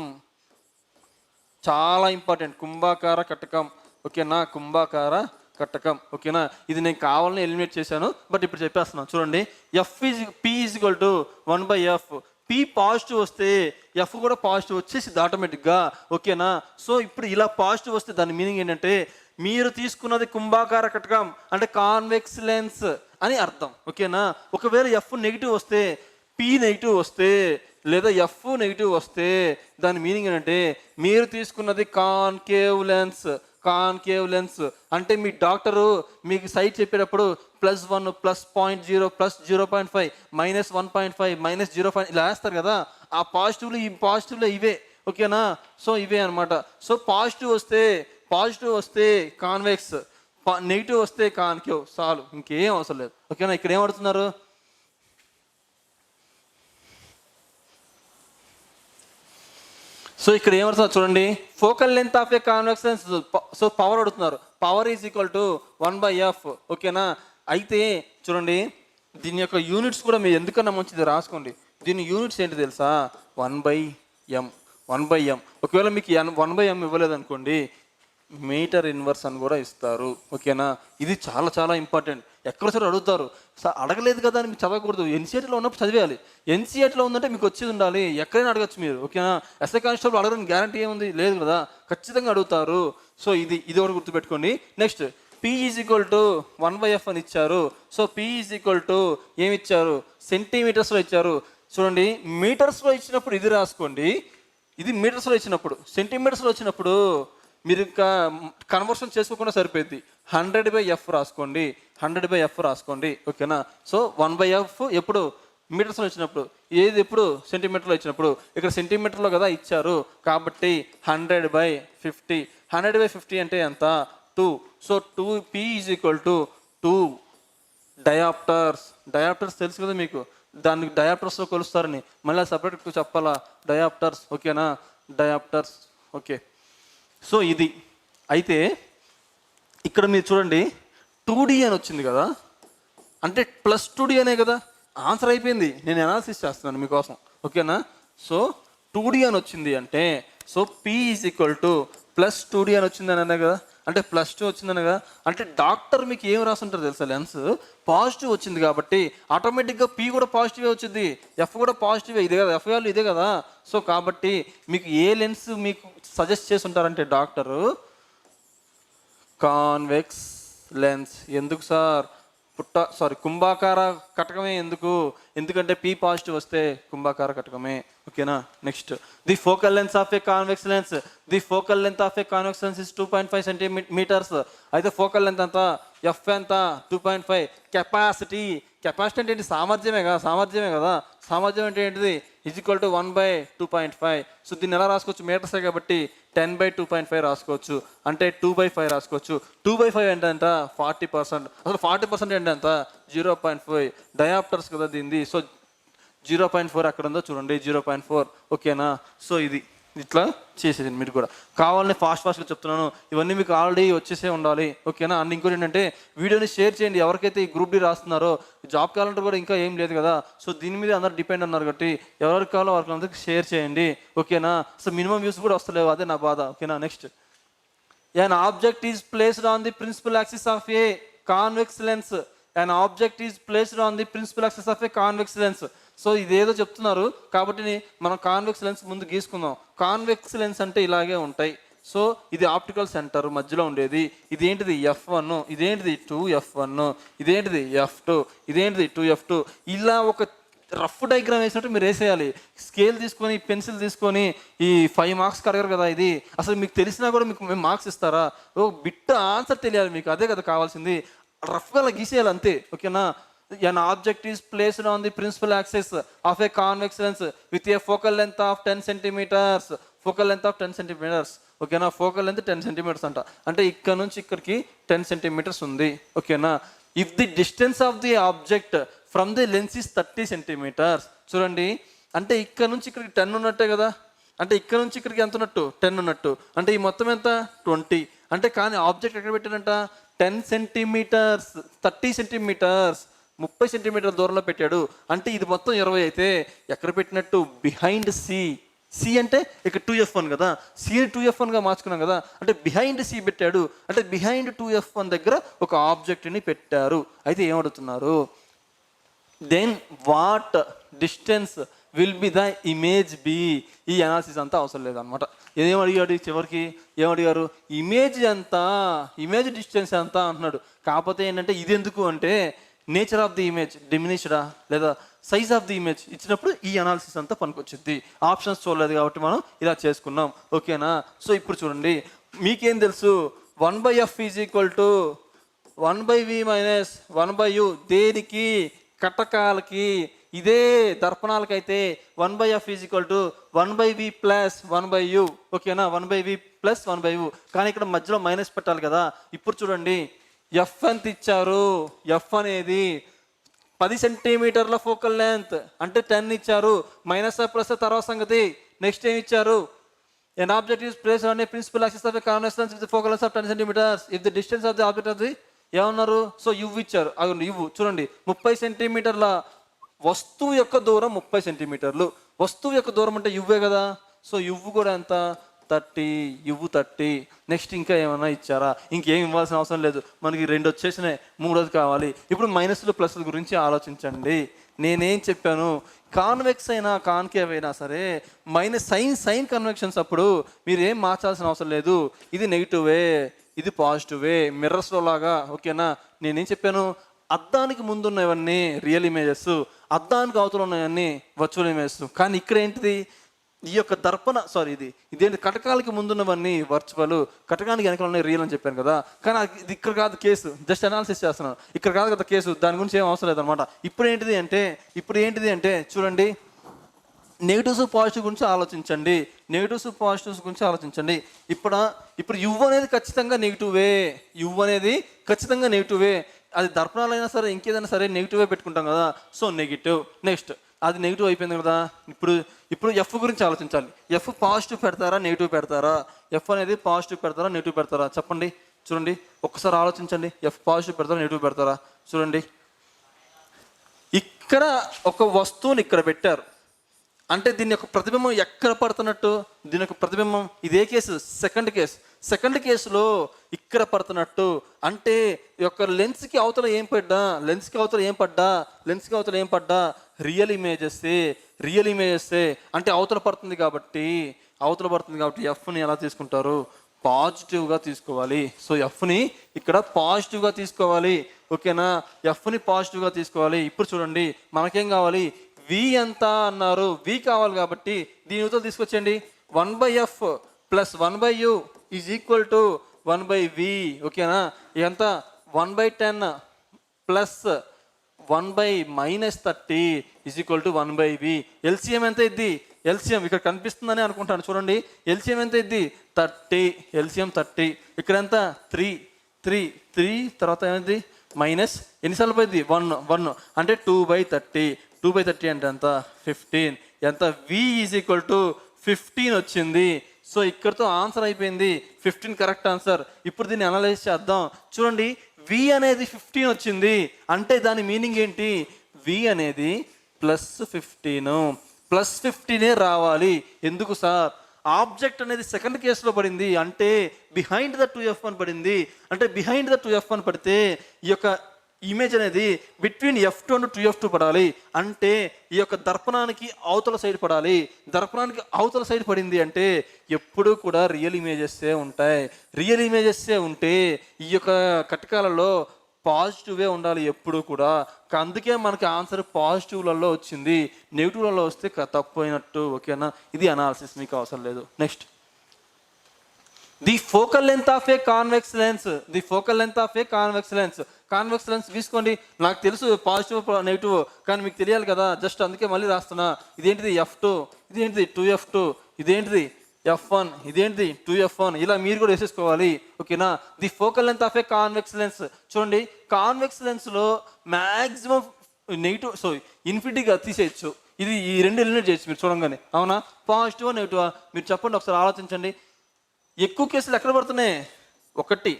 చాలా ఇంపార్టెంట్, కుంభాకార కటకం. ఓకేనా, కుంభాకార కటకం. ఓకేనా, ఇది నేను కావాలని ఎలిమినేట్ చేశాను, బట్ ఇప్పుడు చెప్పేస్తున్నాను చూడండి. P is equal to 1/f. P positive వస్తే ఎఫ్ కూడా పాజిటివ్ వచ్చేసింది ఆటోమేటిక్గా. ఓకేనా, సో ఇప్పుడు ఇలా పాజిటివ్ వస్తే దాని మీనింగ్ ఏంటంటే మీరు తీసుకున్నది కుంభాకార కటకం, అంటే కాన్వెక్స్ లెన్స్ అని అర్థం. ఓకేనా, ఒకవేళ ఎఫ్ నెగిటివ్ వస్తే, పి నెగిటివ్ వస్తే, లేదా ఎఫ్ నెగిటివ్ వస్తే దాని మీనింగ్ ఏంటంటే మీరు తీసుకున్నది కాన్కేవ్ లెన్స్. కాన్కేవ్ లెన్స్ అంటే మీ డాక్టరు మీకు సైట్ చెప్పేటప్పుడు +1 +0 +0.5 -1.5 -0. ఇలా వేస్తారు కదా, ఆ పాజిటివ్లు ఈ పాజిటివ్లో ఇవే. ఓకేనా, సో ఇవే అనమాట. సో పాజిటివ్ వస్తే కాన్వెక్స్, నెగిటివ్ వస్తే కాన్కేవ్, చాలు, ఇంకేం అవసరం లేదు. ఓకేనా, ఇక్కడ ఏం అడుగుతున్నారు, సో ఇక్కడ ఏమవుతుందో చూడండి, focal length of a convex lens. So power అడుగుతున్నారు, power is equal to 1/f. ఓకేనా, అయితే చూడండి దీని యొక్క యూనిట్స్ కూడా మీరు ఎందుకన్నా మంచిది రాసుకోండి. దీని యూనిట్స్ ఏంటి తెలుసా, 1/m. ఒకవేళ మీకు 1/m ఇవ్వలేదు అనుకోండి, మీటర్ ఇన్వర్స్ అని కూడా ఇస్తారు. ఓకేనా, ఇది చాలా చాలా ఇంపార్టెంట్, ఎక్కడోసారి అడుగుతారు. అడగలేదు కదా అని మీరు చదవకూడదు, ఎన్సీఆర్టీలో ఉన్నప్పుడు చదివేయాలి. ఎన్సీఆర్టీలో ఉందంటే మీకు వచ్చేది ఉండాలి, ఎక్కడైనా అడగచ్చు మీరు. ఓకేనా, ఎస్ఐ కానిస్టేబుల్ అడగడానికి గ్యారంటీ ఏముంది, లేదు కదా, ఖచ్చితంగా అడుగుతారు. సో ఇది ఒకటి గుర్తుపెట్టుకోండి. Next, P is equal to 1/f అని ఇచ్చారు. So P is equal to ఏమి ఇచ్చారు, సెంటీమీటర్స్లో ఇచ్చారు. చూడండి, మీటర్స్లో ఇచ్చినప్పుడు ఇది రాసుకోండి, ఇది మీటర్స్లో ఇచ్చినప్పుడు. సెంటీమీటర్స్లో వచ్చినప్పుడు మీరు ఇంకా కన్వర్షన్ చేసుకోకుండా సరిపోద్ది. 100/f రాసుకోండి, 100/f రాసుకోండి, ఓకేనా. సో 1/f ఎప్పుడు మీటర్స్లో ఇచ్చినప్పుడు, ఏది ఎప్పుడు సెంటీమీటర్లో ఇచ్చినప్పుడు. ఇక్కడ సెంటీమీటర్లో కదా ఇచ్చారు కాబట్టి 100/50. 100/50 అంటే ఎంత, 2. So 2p is equal to 2 dioptres. Dioptres తెలుసు కదా మీకు, దాన్ని డయాప్టర్స్లో కొలుస్తారని మళ్ళీ సపరేట్ చెప్పాలా, డయాప్టర్స్, ఓకేనా, డయాప్టర్స్, ఓకే. సో ఇది అయితే ఇక్కడ మీరు చూడండి 2D అని వచ్చింది కదా, అంటే ప్లస్ 2D అనే కదా ఆన్సర్ అయిపోయింది. నేను అనాలిసిస్ చేస్తున్నాను మీకోసం, ఓకేనా. సో 2D అని వచ్చింది అంటే, so P is equal to plus 2D అని వచ్చింది అని అనే కదా, అంటే +2 వచ్చిందని కదా. అంటే డాక్టర్ మీకు ఏం రాసుంటారు తెలుసా, లెన్స్ పాజిటివ్ వచ్చింది కాబట్టి ఆటోమేటిక్గా P కూడా పాజిటివే వచ్చింది, F కూడా పాజిటివే, ఇదే కదా F వాల్యూ ఇదే కదా. సో కాబట్టి మీకు ఏ లెన్స్ మీకు సజెస్ట్ చేసి ఉంటారంటే డాక్టరు, కాన్వెక్స్ లెన్స్. ఎందుకు సార్, కుంభాకార కటకమే ఎందుకు, ఎందుకంటే P పాజిటివ్ వస్తే కుంభాకార కటకమే, ఓకేనా. Next, the focal lens of a convex lens, the focal length of a convex lens is 2.5 centimetres. అయితే ఫోకల్ లెంత్ ఎంత, F ఎంత, 2.5. కెపాసిటీ, కెపాసిటీ అంటే ఏంటి, సామర్థ్యమే కదా. సామర్థ్యం అంటే ఏంటిది, ఈక్వల్ టు 1/2.5. సో దీన్ని ఎలా రాసుకోవచ్చు, మీటర్సే కాబట్టి 10/2.5 రాసుకోవచ్చు, అంటే 2/5 రాసుకోవచ్చు. 2/5 ఏంటంట 40%. అసలు 40% ఏంటంత 0.5. డయాప్టర్స్ కదా దీనిది. సో 0.4 అక్కడ ఉందో చూడండి, 0.4, ఓకేనా. సో ఇది ఇట్లా చేసేది. మీరు కూడా కావాలని ఫాస్ట్గా చెప్తున్నాను, ఇవన్నీ మీకు ఆల్రెడీ వచ్చేసే ఉండాలి, ఓకేనా. అండ్ ఇంకోటి ఏంటంటే వీడియోని షేర్ చేయండి, ఎవరికైతే ఈ గ్రూప్ డి రాస్తున్నారో. జాబ్ క్యాలెండర్ కూడా ఇంకా ఏం లేదు కదా, సో దీని మీద అందరు డిపెండ్ అన్నారు కాబట్టి ఎవరికి కావాలో వాళ్ళకి షేర్ చేయండి, ఓకేనా. సో మినిమం వ్యూస్ కూడా వస్తలేవు, అదే నా బాధ, ఓకేనా. Next, an object is placed on the principal axis of a convex lens. An object is placed on the principal axis of a convex lens. So ఇదేదో చెప్తున్నారు కాబట్టి మనం కాన్వెక్స్ లెన్స్ ముందు గీసుకుందాం. కాన్వెక్స్ లెన్స్ అంటే ఇలాగే ఉంటాయి. సో ఇది optical centre మధ్యలో ఉండేది. ఇదేంటిది F1, ఇదేంటిది 2F1, ఇదేంటిది F2, ఇదేంటిది 2F2. ఇలా ఒక రఫ్ డయాగ్రామ్ వేసినట్టు మీరు వేసేయాలి. స్కేల్ తీసుకొని, పెన్సిల్ తీసుకొని, ఈ 5 మార్క్స్ అడగరు కదా ఇది. అసలు మీకు తెలిసినా కూడా మీకు మేము మార్క్స్ ఇస్తారా, ఓ బిట్ ఆన్సర్ తెలియాలి మీకు, అదే కదా కావాల్సింది. రఫ్గా అలా గీసేయాలి అంతే, ఓకేనా. An object is placed on the principal axis of a convex lens with a focal length of 10 centimeters. Focal length of 10 centimeters, ఓకేనా. ఫోకల్ లెంత్ 10 centimeters అంట, అంటే ఇక్కడ నుంచి ఇక్కడికి 10 centimeters ఉంది, ఓకేనా. If the distance of the object from the lens is 30 centimeters. చూడండి, అంటే ఇక్కడ నుంచి ఇక్కడికి 10 ఉన్నట్టే కదా, అంటే ఇక్కడ నుంచి ఇక్కడికి ఎంత ఉన్నట్టు 10 ఉన్నట్టు, అంటే ఈ మొత్తం ఎంత 20. అంటే కానీ ఆబ్జెక్ట్ ఎక్కడ పెట్టాడంట 10 centimeters, 30 centimeters, 30 సెంటీమీటర్ల దూరంలో పెట్టాడు. అంటే ఇది మొత్తం 20 అయితే ఎక్కడ పెట్టినట్టు, బిహైండ్ సి అంటే ఇక్కడ 2F1 కదా, సిని 2F1గా మార్చుకున్నాం కదా, అంటే బిహైండ్ సి పెట్టాడు, అంటే బిహైండ్ 2F1 దగ్గర ఒక ఆబ్జెక్ట్ని పెట్టారు. అయితే ఏమడుగుతున్నారు, then what distance will be the image be. ఈ అనాలిసిస్ అంతా అవసరం లేదనమాట. ఏం అడిగాడు చివరికి, ఏమడిగారు, ఇమేజ్ ఎంత, ఇమేజ్ డిస్టెన్స్ ఎంత అంటున్నాడు. కాకపోతే ఏంటంటే ఇది ఎందుకు అంటే, నేచర్ ఆఫ్ ది ఇమేజ్ డిమినిష్డా లేదా సైజ్ ఆఫ్ ది ఇమేజ్ ఇచ్చినప్పుడు ఈ అనాలిసిస్ అంతా పనికొచ్చింది. ఆప్షన్స్ చూడలేదు కాబట్టి మనం ఇలా చేసుకున్నాం, ఓకేనా. సో ఇప్పుడు చూడండి, మీకేం తెలుసు, 1/f is equal to 1/v minus 1/u. దేనికి, కటకాలకి. ఇదే దర్పణాలకైతే 1/f is equal to 1/v plus 1/u, ఓకేనా. 1/v ప్లస్ 1/u, కానీ ఇక్కడ మధ్యలో మైనస్ పెట్టాలి కదా. ఇప్పుడు చూడండి, F ఎంత ఇచ్చారు, F అనేది 10 సెంటీమీటర్ల ఫోకల్ లెంత్, అంటే 10 ఇచ్చారు. మైనస్ ప్లస్ తర్వాత సంగతి. నెక్స్ట్ ఏమి ఇచ్చారు, an object is placed on a principal axis of a convex lens with a focal length of 10 centimeters if the distance of the object of the ఏమన్నారు, so you've ఇచ్చారు. అది you've చూడండి, 30 సెంటీమీటర్ల వస్తువు యొక్క దూరం 30 సెంటీమీటర్లు. వస్తువు యొక్క దూరం అంటే యువ్వే కదా, సో యువ్ కూడా ఎంత 30, యువ్ 30. నెక్స్ట్ ఇంకా ఏమైనా ఇచ్చారా, ఇంకేం ఇవ్వాల్సిన అవసరం లేదు, మనకి 2 వచ్చేసినాయి, 3వది కావాలి. ఇప్పుడు మైనస్లు ప్లస్ల గురించి ఆలోచించండి. నేనేం చెప్పాను, కాన్వెక్స్ అయినా కాన్కేవ్ అయినా సరే సైన్ కన్వెక్షన్స్ అప్పుడు మీరు ఏం మార్చాల్సిన అవసరం లేదు. ఇది నెగిటివే, ఇది పాజిటివే, మిర్రర్స్లో లాగా. ఓకేనా, నేనేం చెప్పాను, అద్దానికి ముందున్నవన్నీ రియల్ ఇమేజెస్, అద్దానికి అవతల ఉన్నవన్నీ వర్చువల్ ఇమేజెస్. కానీ ఇక్కడ ఏంటిది, ఈ యొక్క ఇదేంటి, కటకాలకి ముందున్నవన్నీ వర్చువల్, కటకానికి వెనకాల ఉన్నాయి రియల్ అని చెప్పాను కదా. కానీ ఇది ఇక్కడ కాదు కేసు, జస్ట్ అనాలిసిస్ చేస్తున్నాను. ఇక్కడ కాదు కదా కేసు, దాని గురించి ఏం అవసరం లేదనమాట. ఇప్పుడు ఏంటిది అంటే చూడండి, నెగిటివ్స్ పాజిటివ్ గురించి ఆలోచించండి. నెగిటివ్స్ పాజిటివ్స్ గురించి ఆలోచించండి. ఇప్పుడు యు అనేది ఖచ్చితంగా నెగిటివే. అది దర్పణాలైనా సరే ఇంకేదైనా సరే నెగిటివే పెట్టుకుంటాం కదా. So negative. నెక్స్ట్ అది నెగిటివ్ అయిపోయింది కదా. ఇప్పుడు ఎఫ్ గురించి ఆలోచించాలి. ఎఫ్ పాజిటివ్ పెడతారా నెగిటివ్ పెడతారా? ఎఫ్ అనేది పాజిటివ్ పెడతారా నెగిటివ్ పెడతారా చెప్పండి. చూడండి ఒక్కసారి ఆలోచించండి. ఎఫ్ పాజిటివ్ పెడతారా నెగిటివ్ పెడతారా? చూడండి, ఇక్కడ ఒక వస్తువుని ఇక్కడ పెట్టారు అంటే దీని యొక్క ప్రతిబింబం ఎక్కడ పడుతున్నట్టు, దీని యొక్క ప్రతిబింబం ఇదే కేసు, సెకండ్ కేసులో ఇక్కడ పడుతున్నట్టు. అంటే ఈ యొక్క లెన్స్కి అవతల ఏం పడ్డా రియల్ ఇమేజెస్ అంటే అవతల పడుతుంది కాబట్టి ఎఫ్ని ఎలా తీసుకుంటారు, పాజిటివ్గా తీసుకోవాలి. సో ఎఫ్ని ఇక్కడ పాజిటివ్గా తీసుకోవాలి. ఓకేనా, ఎఫ్ని పాజిటివ్గా తీసుకోవాలి. ఇప్పుడు చూడండి మనకేం కావాలి, వి ఎంత అన్నారు, వి కావాలి కాబట్టి దీని యువతలు తీసుకొచ్చేయండి. 1/f plus 1/u is equal to 1/v. ఓకేనా, ఎంత 1/10 plus 1/-30 is equal to 1/v. LCM ఎంత ఇద్ది, ఎల్సిఎం ఇక్కడ కనిపిస్తుందని అనుకుంటాను. చూడండి ఎల్సిఎం ఎంత ఇద్ది 30, ఎల్సిఎం 30. ఇక్కడ ఎంత 3 తర్వాత ఏమైంది మైనస్ ఎన్నిసార్లు పోయింది 1 అంటే 2/30 అంటే ఎంత 15. ఎంత v ఈజ్ ఈక్వల్ టు 15 వచ్చింది. సో ఇక్కడతో ఆన్సర్ అయిపోయింది, 15 కరెక్ట్ ఆన్సర్. ఇప్పుడు దీన్ని అనలైజ్ చేద్దాం. చూడండి v అనేది 15 వచ్చింది అంటే దాని మీనింగ్ ఏంటి, v అనేది +15 రావాలి. ఎందుకు సార్, ఆబ్జెక్ట్ అనేది సెకండ్ కేసులో పడింది అంటే బిహైండ్ ద 2f1 పడింది. అంటే బిహైండ్ ద 2f1 పడితే ఈ యొక్క ఇమేజ్ అనేది బిట్వీన్ F2 అండ్ 2f2 పడాలి. అంటే ఈ యొక్క దర్పణానికి అవతల సైడ్ పడాలి. దర్పణానికి అవతల సైడ్ పడింది అంటే ఎప్పుడూ కూడా రియల్ ఇమేజెస్సే ఉంటే ఈ యొక్క కటకాలలో పాజిటివే ఉండాలి ఎప్పుడు కూడా. అందుకే మనకి ఆన్సర్ పాజిటివ్లలో వచ్చింది, నెగిటివ్లలో వస్తే తప్పు అయినట్టు. ఓకేనా, ఇది అనాలిసిస్, మీకు అవసరం లేదు. Next, the focal length of a convex lens. Convex lens తీసుకోండి. నాకు తెలుసు పాజిటివ్ నెగిటివ్, కానీ మీకు తెలియాలి కదా, జస్ట్ అందుకే మళ్ళీ రాస్తున్నా. ఇదేంటిది F2, ఇదేంటిది 2f2, ఇదేంటిది F1, ఇదేంటిది 2f1. ఇలా మీరు కూడా వేసేసుకోవాలి. ఓకేనా, the focal length of a convex lens. చూడండి కాన్వెక్స్ లెన్స్లో మ్యాక్సిమం నెగిటివ్ ఇన్ఫినిటీగా తీసేయచ్చు. ఇది ఈ రెండు ఎలిమినేట్ చేయొచ్చు మీరు చూడంగానే. అవునా, పాజిటివా నెగిటివా మీరు చెప్పండి, ఒకసారి ఆలోచించండి. ఎక్కువ కేసులు ఎక్కడ పడుతున్నాయి, 1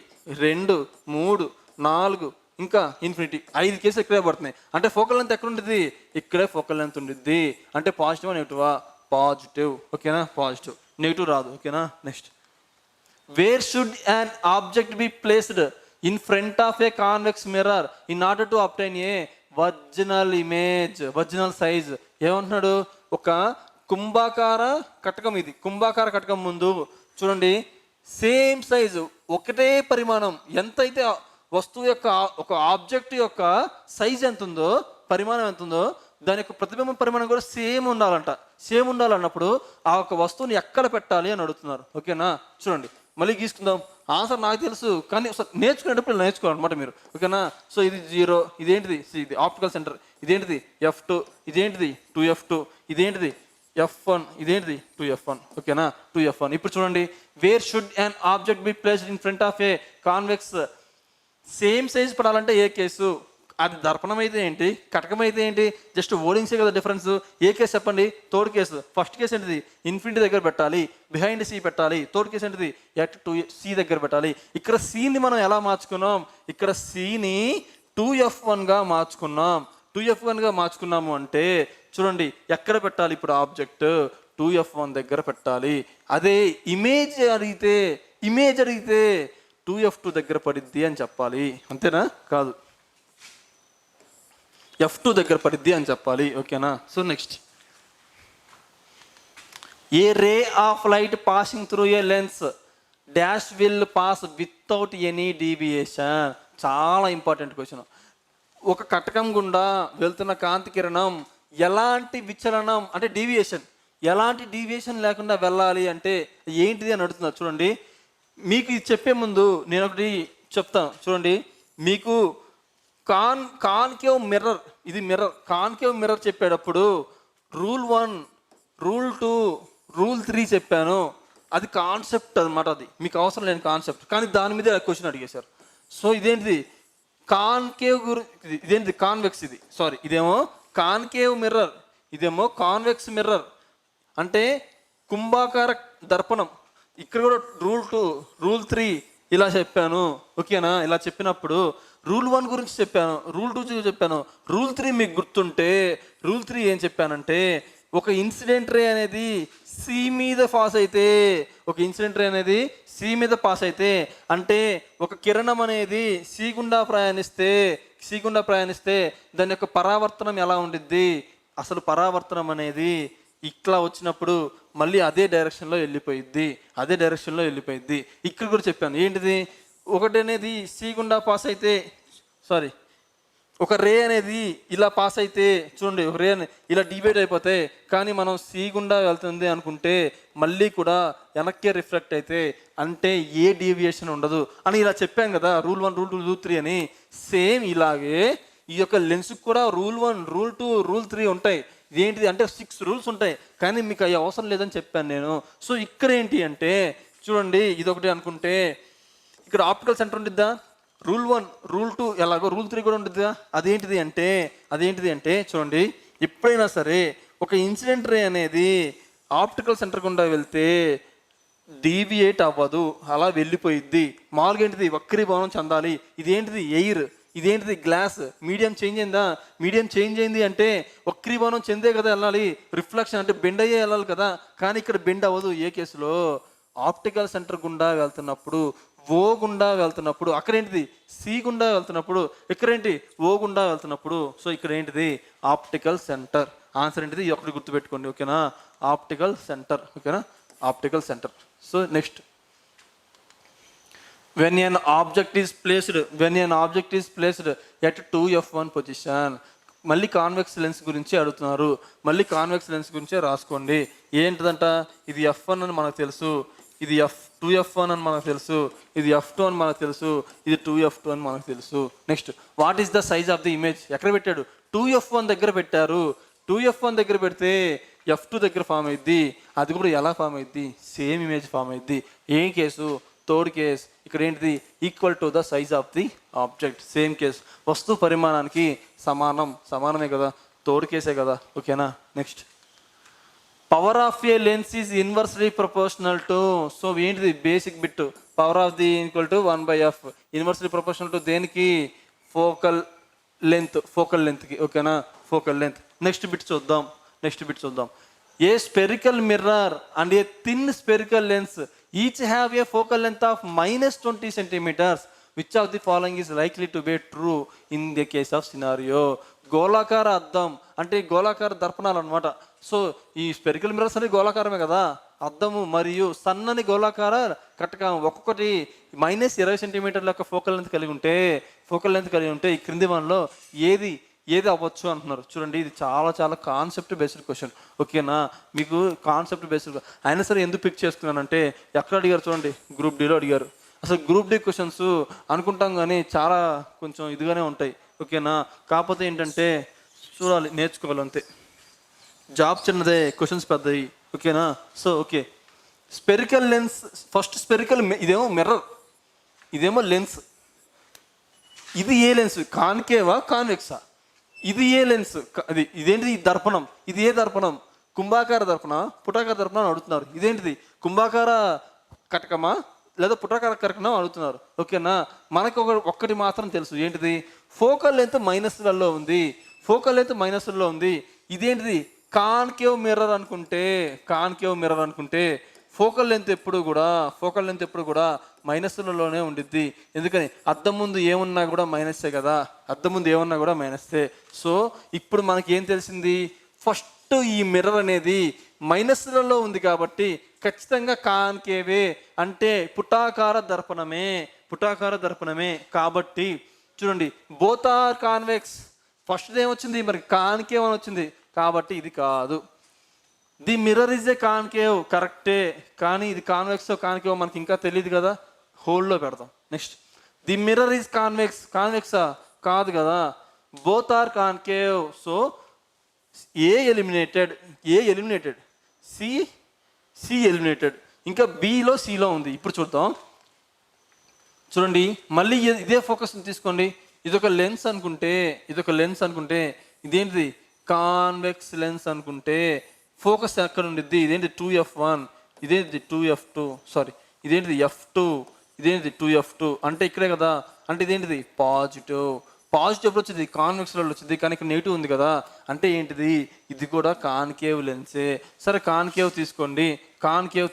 2 3 4 ఇంకా ఇన్ఫినిటీ, 5 కేసులు ఇక్కడే పడుతున్నాయి. అంటే ఫోకల్ లెంత్ ఎక్కడ ఉంటుంది, ఇక్కడే ఫోకల్ లెంత్ ఉంటుంది. అంటే పాజిటివా నెగిటివా, పాజిటివ్. ఓకేనా, పాజిటివ్, నెగిటివ్ రాదు. ఓకేనా, next, wear should an object be placed in front of a convex mirror in order to obtain A original image, original size. ఏమంటున్నాడు, ఒక కుంభాకార కటకం, ఇది కుంభాకార కటకం ముందు చూడండి సేమ్ సైజు, ఒకటే పరిమాణం. ఎంతైతే వస్తువు యొక్క ఒక ఆబ్జెక్ట్ యొక్క సైజ్ ఎంత ఉందో, పరిమాణం ఎంత ఉందో, దాని యొక్క ప్రతిబింబం పరిమాణం కూడా సేమ్ ఉండాలన్నప్పుడు ఆ ఒక వస్తువుని ఎక్కడ పెట్టాలి అని అడుగుతున్నారు. ఓకేనా, చూడండి మళ్ళీ గీసుకుందాం. ఆన్సర్ నాకు తెలుసు, కానీ నేర్చుకునేటప్పుడు నేర్చుకోవాలన్నమాట మీరు. ఓకేనా, సో ఇది 0, ఇదేంటిది ఇది ఆప్టికల్ సెంటర్, ఇదేంటిది F2, ఇదేంటిది 2f2, ఇదేంటిది F1, ఇదేంటిది 2f1. ఓకేనా, 2f1. ఇప్పుడు చూడండి, wear should an object be placed in front of a convex, same size పడాలంటే ఏ కేసు, అది దర్పణం అయితే ఏంటి, కటకం అయితే ఏంటి, జస్ట్ ఓడింగ్సే కదా డిఫరెన్స్. ఏ కేసు చెప్పండి, థర్డ్ కేసు. ఫస్ట్ కేసు ఏంటిది, ఇన్ఫినిటీ దగ్గర పెట్టాలి, బిహైండ్ C పెట్టాలి. థర్డ్ కేసు ఏంటిది, @2c దగ్గర పెట్టాలి. ఇక్కడ Cని మనం ఎలా మార్చుకున్నాం, ఇక్కడ Cని 2f1గా మార్చుకున్నాము అంటే చూడండి ఎక్కడ పెట్టాలి, ఇప్పుడు ఆబ్జెక్ట్ 2f1 దగ్గర పెట్టాలి. అదే ఇమేజ్ అడిగితే 2f2 దగ్గర పడిద్ది అని చెప్పాలి. అంతేనా, కాదు, F2 దగ్గర పడిద్ది అని చెప్పాలి. ఓకేనా, so next, a ray of light passing through a lens dash will pass without any deviation. చాలా ఇంపార్టెంట్ క్వశ్చన్. ఒక కటకం గుండా వెళ్తున్న కాంతి కిరణం ఎలాంటి విచలనం అంటే డీవియేషన్, ఎలాంటి డీవియేషన్ లేకుండా వెళ్ళాలి అంటే ఏంటిది అని అడుగుతున్నారు. చూడండి, మీకు ఇది చెప్పే ముందు నేను ఒకటి చెప్తాను. చూడండి, మీకు కాన్కేవ్ మిర్రర్, ఇది మిర్రర్, కాన్కేవ్ మిర్రర్ చెప్పేటప్పుడు రూల్ 1, రూల్ 2, రూల్ 3 చెప్పాను. అది కాన్సెప్ట్ అనమాట, అది మీకు అవసరం లేని కాన్సెప్ట్, కానీ దాని మీద క్వశ్చన్ అడిగేశారు. సో ఇదేంటిది కాన్కేవ్ ఇదేంటిది కాన్వెక్స్, ఇది సారీ ఇదేమో కాన్కేవ్ మిర్రర్, ఇదేమో కాన్వెక్స్ మిర్రర్. అంటే కుంభాకార దర్పణం. ఇక్కడ కూడా రూల్ 2, రూల్ 3 ఇలా చెప్పాను. ఓకేనా? ఇలా చెప్పినప్పుడు రూల్ 1 గురించి చెప్పాను, రూల్ 2 చెప్పాను, రూల్ 3 మీకు గుర్తుంటే రూల్ 3 ఏం చెప్పానంటే ఒక ఇన్సిడెంట్ రే అనేది సి మీద పాస్ అయితే, ఒక ఇన్సిడెంట్ రే అనేది సి మీద పాస్ అయితే, అంటే ఒక కిరణం అనేది సి గుండా ప్రయాణిస్తే దాని యొక్క పరావర్తనం ఎలా ఉండిద్ది? అసలు పరావర్తనం అనేది ఇట్లా వచ్చినప్పుడు మళ్ళీ అదే డైరెక్షన్లో వెళ్ళిపోయిద్ది. ఇక్కడ కూడా చెప్పాను ఏంటిది, ఒకటి అనేది సి గుండా పాస్ అయితే, సారీ ఒక రే అనేది ఇలా పాస్ అయితే, చూడండి ఒక రే ఇలా డివైడ్ అయిపోతే, కానీ మనం సి గుండా వెళ్తుంది అనుకుంటే మళ్ళీ కూడా వెనక్కే రిఫ్లెక్ట్ అయితే, అంటే ఏ డీవియేషన్ ఉండదు అని ఇలా చెప్పాం కదా, రూల్ 1, రూల్ 2, రూల్ 3 అని. సేమ్ ఇలాగే ఈ యొక్క లెన్స్కి కూడా రూల్ 1, రూల్ 2, రూల్ 3 ఉంటాయి. ఇదేంటిది అంటే 6 రూల్స్ ఉంటాయి, కానీ మీకు అవి అవసరం లేదని చెప్పాను నేను. సో ఇక్కడ ఏంటి అంటే చూడండి, ఇదొకటి అనుకుంటే ఇక్కడ ఆప్టికల్ సెంటర్ ఉండిద్దా, రూల్ 1, రూల్ 2 ఎలాగో రూల్ 3 కూడా ఉండిద్దా. అదేంటిది అంటే చూడండి, ఎప్పుడైనా సరే ఒక ఇన్సిడెంట్ రే అనేది ఆప్టికల్ సెంటర్ గుండా వెళ్తే డీవియేట్ అవ్వదు, అలా వెళ్ళిపోయిద్ది. మామూలుగా ఏంటిది వక్రీభవనం చెందాలి. ఇదేంటిది ఎయిర్, ఇదేంటిది గ్లాస్. మీడియం చేంజ్ అయింది అంటే వక్రీభవనం చెందే కదా వెళ్ళాలి, రిఫ్లెక్షన్ అంటే బెండ్ అయ్యే వెళ్ళాలి కదా, కానీ ఇక్కడ బెండ్ అవ్వదు. ఏ కేసులో? ఆప్టికల్ సెంటర్ గుండా వెళ్తున్నప్పుడు, ఓ గుండా వెళ్తున్నప్పుడు. అక్కడ ఏంటిది సి గుండా వెళ్తున్నప్పుడు, ఇక్కడేంటి ఓ గుండా వెళ్తున్నప్పుడు. సో ఇక్కడ ఏంటిది ఆప్టికల్ సెంటర్. ఆన్సర్ ఏంటిది ఒకటి గుర్తుపెట్టుకోండి, ఓకేనా? ఆప్టికల్ సెంటర్, ఓకేనా? Optical centre. So next, when an object is placed at 2f1 position. మళ్ళీ కాన్వెక్స్ లెన్స్ గురించి అడుగుతున్నారు. మళ్ళీ కాన్వెక్స్ లెన్స్ గురించే రాసుకోండి. ఏంటిదంట, ఇది f1 అని మనకు తెలుసు, ఇది 2f1 అని మనకు తెలుసు, ఇది f2 అని మనకు తెలుసు, ఇది 2f2 అని మనకు తెలుసు. Next, what is the size of the image? ఎక్కడ పెట్టాడు? 2f1 దగ్గర పెట్టారు. 2f1 దగ్గర పెడితే f2 దగ్గర ఫామ్ అయ్యిద్ది. అది కూడా ఎలా ఫామ్ అయ్యిద్ది? సేమ్ ఇమేజ్ ఫామ్ అయ్యిద్ది. ఏ కేసు? Third case. ఇక్కడ ఏంటిది? Equal to the size of the object. Same case, వస్తు పరిమాణానికి సమానమే కదా, థర్డ్ కేసే కదా, ఓకేనా? Next, power of a lens is inversely proportional to. So ఏంటిది basic bit, power of the equal to 1/f. Inversely proportional to దేనికి? ఫోకల్ లెంత్కి, ఓకేనా? Focal length. నెక్స్ట్ బిట్ చూద్దాం. A spherical mirror and a thin spherical lens each have a focal length of -20 centimeters. Which of the following is likely to be true in the case of scenario? గోళాకార అద్దం అంటే గోళాకార దర్పణాలు అనమాట. So ఈ spherical mirrors అనేది గోళాకారమే కదా, అద్దము మరియు సన్నని గోళాకార కటకం ఒక్కొక్కటి -20 centimeters యొక్క ఫోకల్ లెంత్ కలిగి ఉంటే ఈ క్రింది వన్లో ఏది అవ్వచ్చు అంటున్నారు. చూడండి, ఇది చాలా కాన్సెప్ట్ బేస్డ్ క్వశ్చన్, ఓకేనా? మీకు కాన్సెప్ట్ బేస్డ్ అయినా సరే ఎందుకు పిక్ చేసుకున్నానంటే ఎక్కడ అడిగారు చూడండి, గ్రూప్ డిలో అడిగారు. అసలు గ్రూప్ డి క్వశ్చన్స్ అనుకుంటాం కానీ చాలా కొంచెం ఇదిగానే ఉంటాయి, ఓకేనా? కాకపోతే ఏంటంటే చూడాలి, నేర్చుకోవాలి అంతే. జాబ్ చిన్నదే, క్వశ్చన్స్ పెద్దవి, ఓకేనా? So okay, spherical lens first. Spherical, ఇదేమో మిర్రర్, ఇదేమో లెన్స్. ఇది ఏ లెన్స్? కాన్కేవా కాన్వెక్సా? ఇది ఏ లెన్స్? ఇదేంటిది? దర్పణం. ఇది ఏ దర్పణం? కుంభాకార దర్పణ, పుటాకార దర్పణం అని అడుగుతున్నారు. ఇదేంటిది? కుంభాకార కటకమా లేదా పుటాకార కటకమా అడుగుతున్నారు, ఓకేనా? మనకు ఒక్కటి మాత్రం తెలుసు, ఏంటిది? ఫోకల్ లెంత్ మైనస్లలో ఉంది. ఇదేంటిది? కాన్కేవ్ మిర్రర్ అనుకుంటే ఫోకల్ లెంత్ ఎప్పుడు కూడా మైనస్లలోనే ఉండిద్ది. ఎందుకని? అద్దం ముందు ఏమున్నా కూడా మైనస్సే కదా, సో ఇప్పుడు మనకి ఏం తెలిసింది? ఫస్ట్ ఈ మిర్రర్ అనేది మైనస్లలో ఉంది కాబట్టి ఖచ్చితంగా కాన్కేవే, అంటే పుటాకార దర్పణమే. కాబట్టి చూడండి, బోత్ ఆర్ కాన్వెక్స్. ఫస్ట్ ఏమొచ్చింది, మరి కాన్కేవ్ అని వచ్చింది, కాబట్టి ఇది కాదు. The mirror is a concave, కరెక్టే, కానీ ఇది కాన్వెక్స్ కాన్కేవ్ మనకి ఇంకా తెలియదు కదా, హోల్డ్లో పెడదాం. నెక్స్ట్, ది మిర్రర్ ఈజ్ కాన్వెక్సా, కాదు కదా. Both are concave, so A eliminated, C eliminated. ఇంకా బిలో సిలో ఉంది. ఇప్పుడు చూడండి, మళ్ళీ ఇదే ఫోకస్ తీసుకోండి. ఇదొక లెన్స్ అనుకుంటే, ఇదేంటిది కాన్వెక్స్ లెన్స్ అనుకుంటే ఫోకస్ ఎక్కడ ఉండిద్ది, ఇదేంటి 2f1, ఇదేంటి 2f2, సారీ ఇదేంటిది f2, ఇదేంటిది 2f2, అంటే ఇక్కడే కదా. అంటే ఇదేంటిది పాజిటివ్ ఎప్పుడు వచ్చింది, కాన్వెక్స్లో వచ్చింది, కానీ ఇక్కడ నెగిటివ్ ఉంది కదా. అంటే ఏంటిది, ఇది కూడా కాన్కేవ్ లెన్సే. సరే కాన్కేవ్ తీసుకోండి, కాన్కేవ్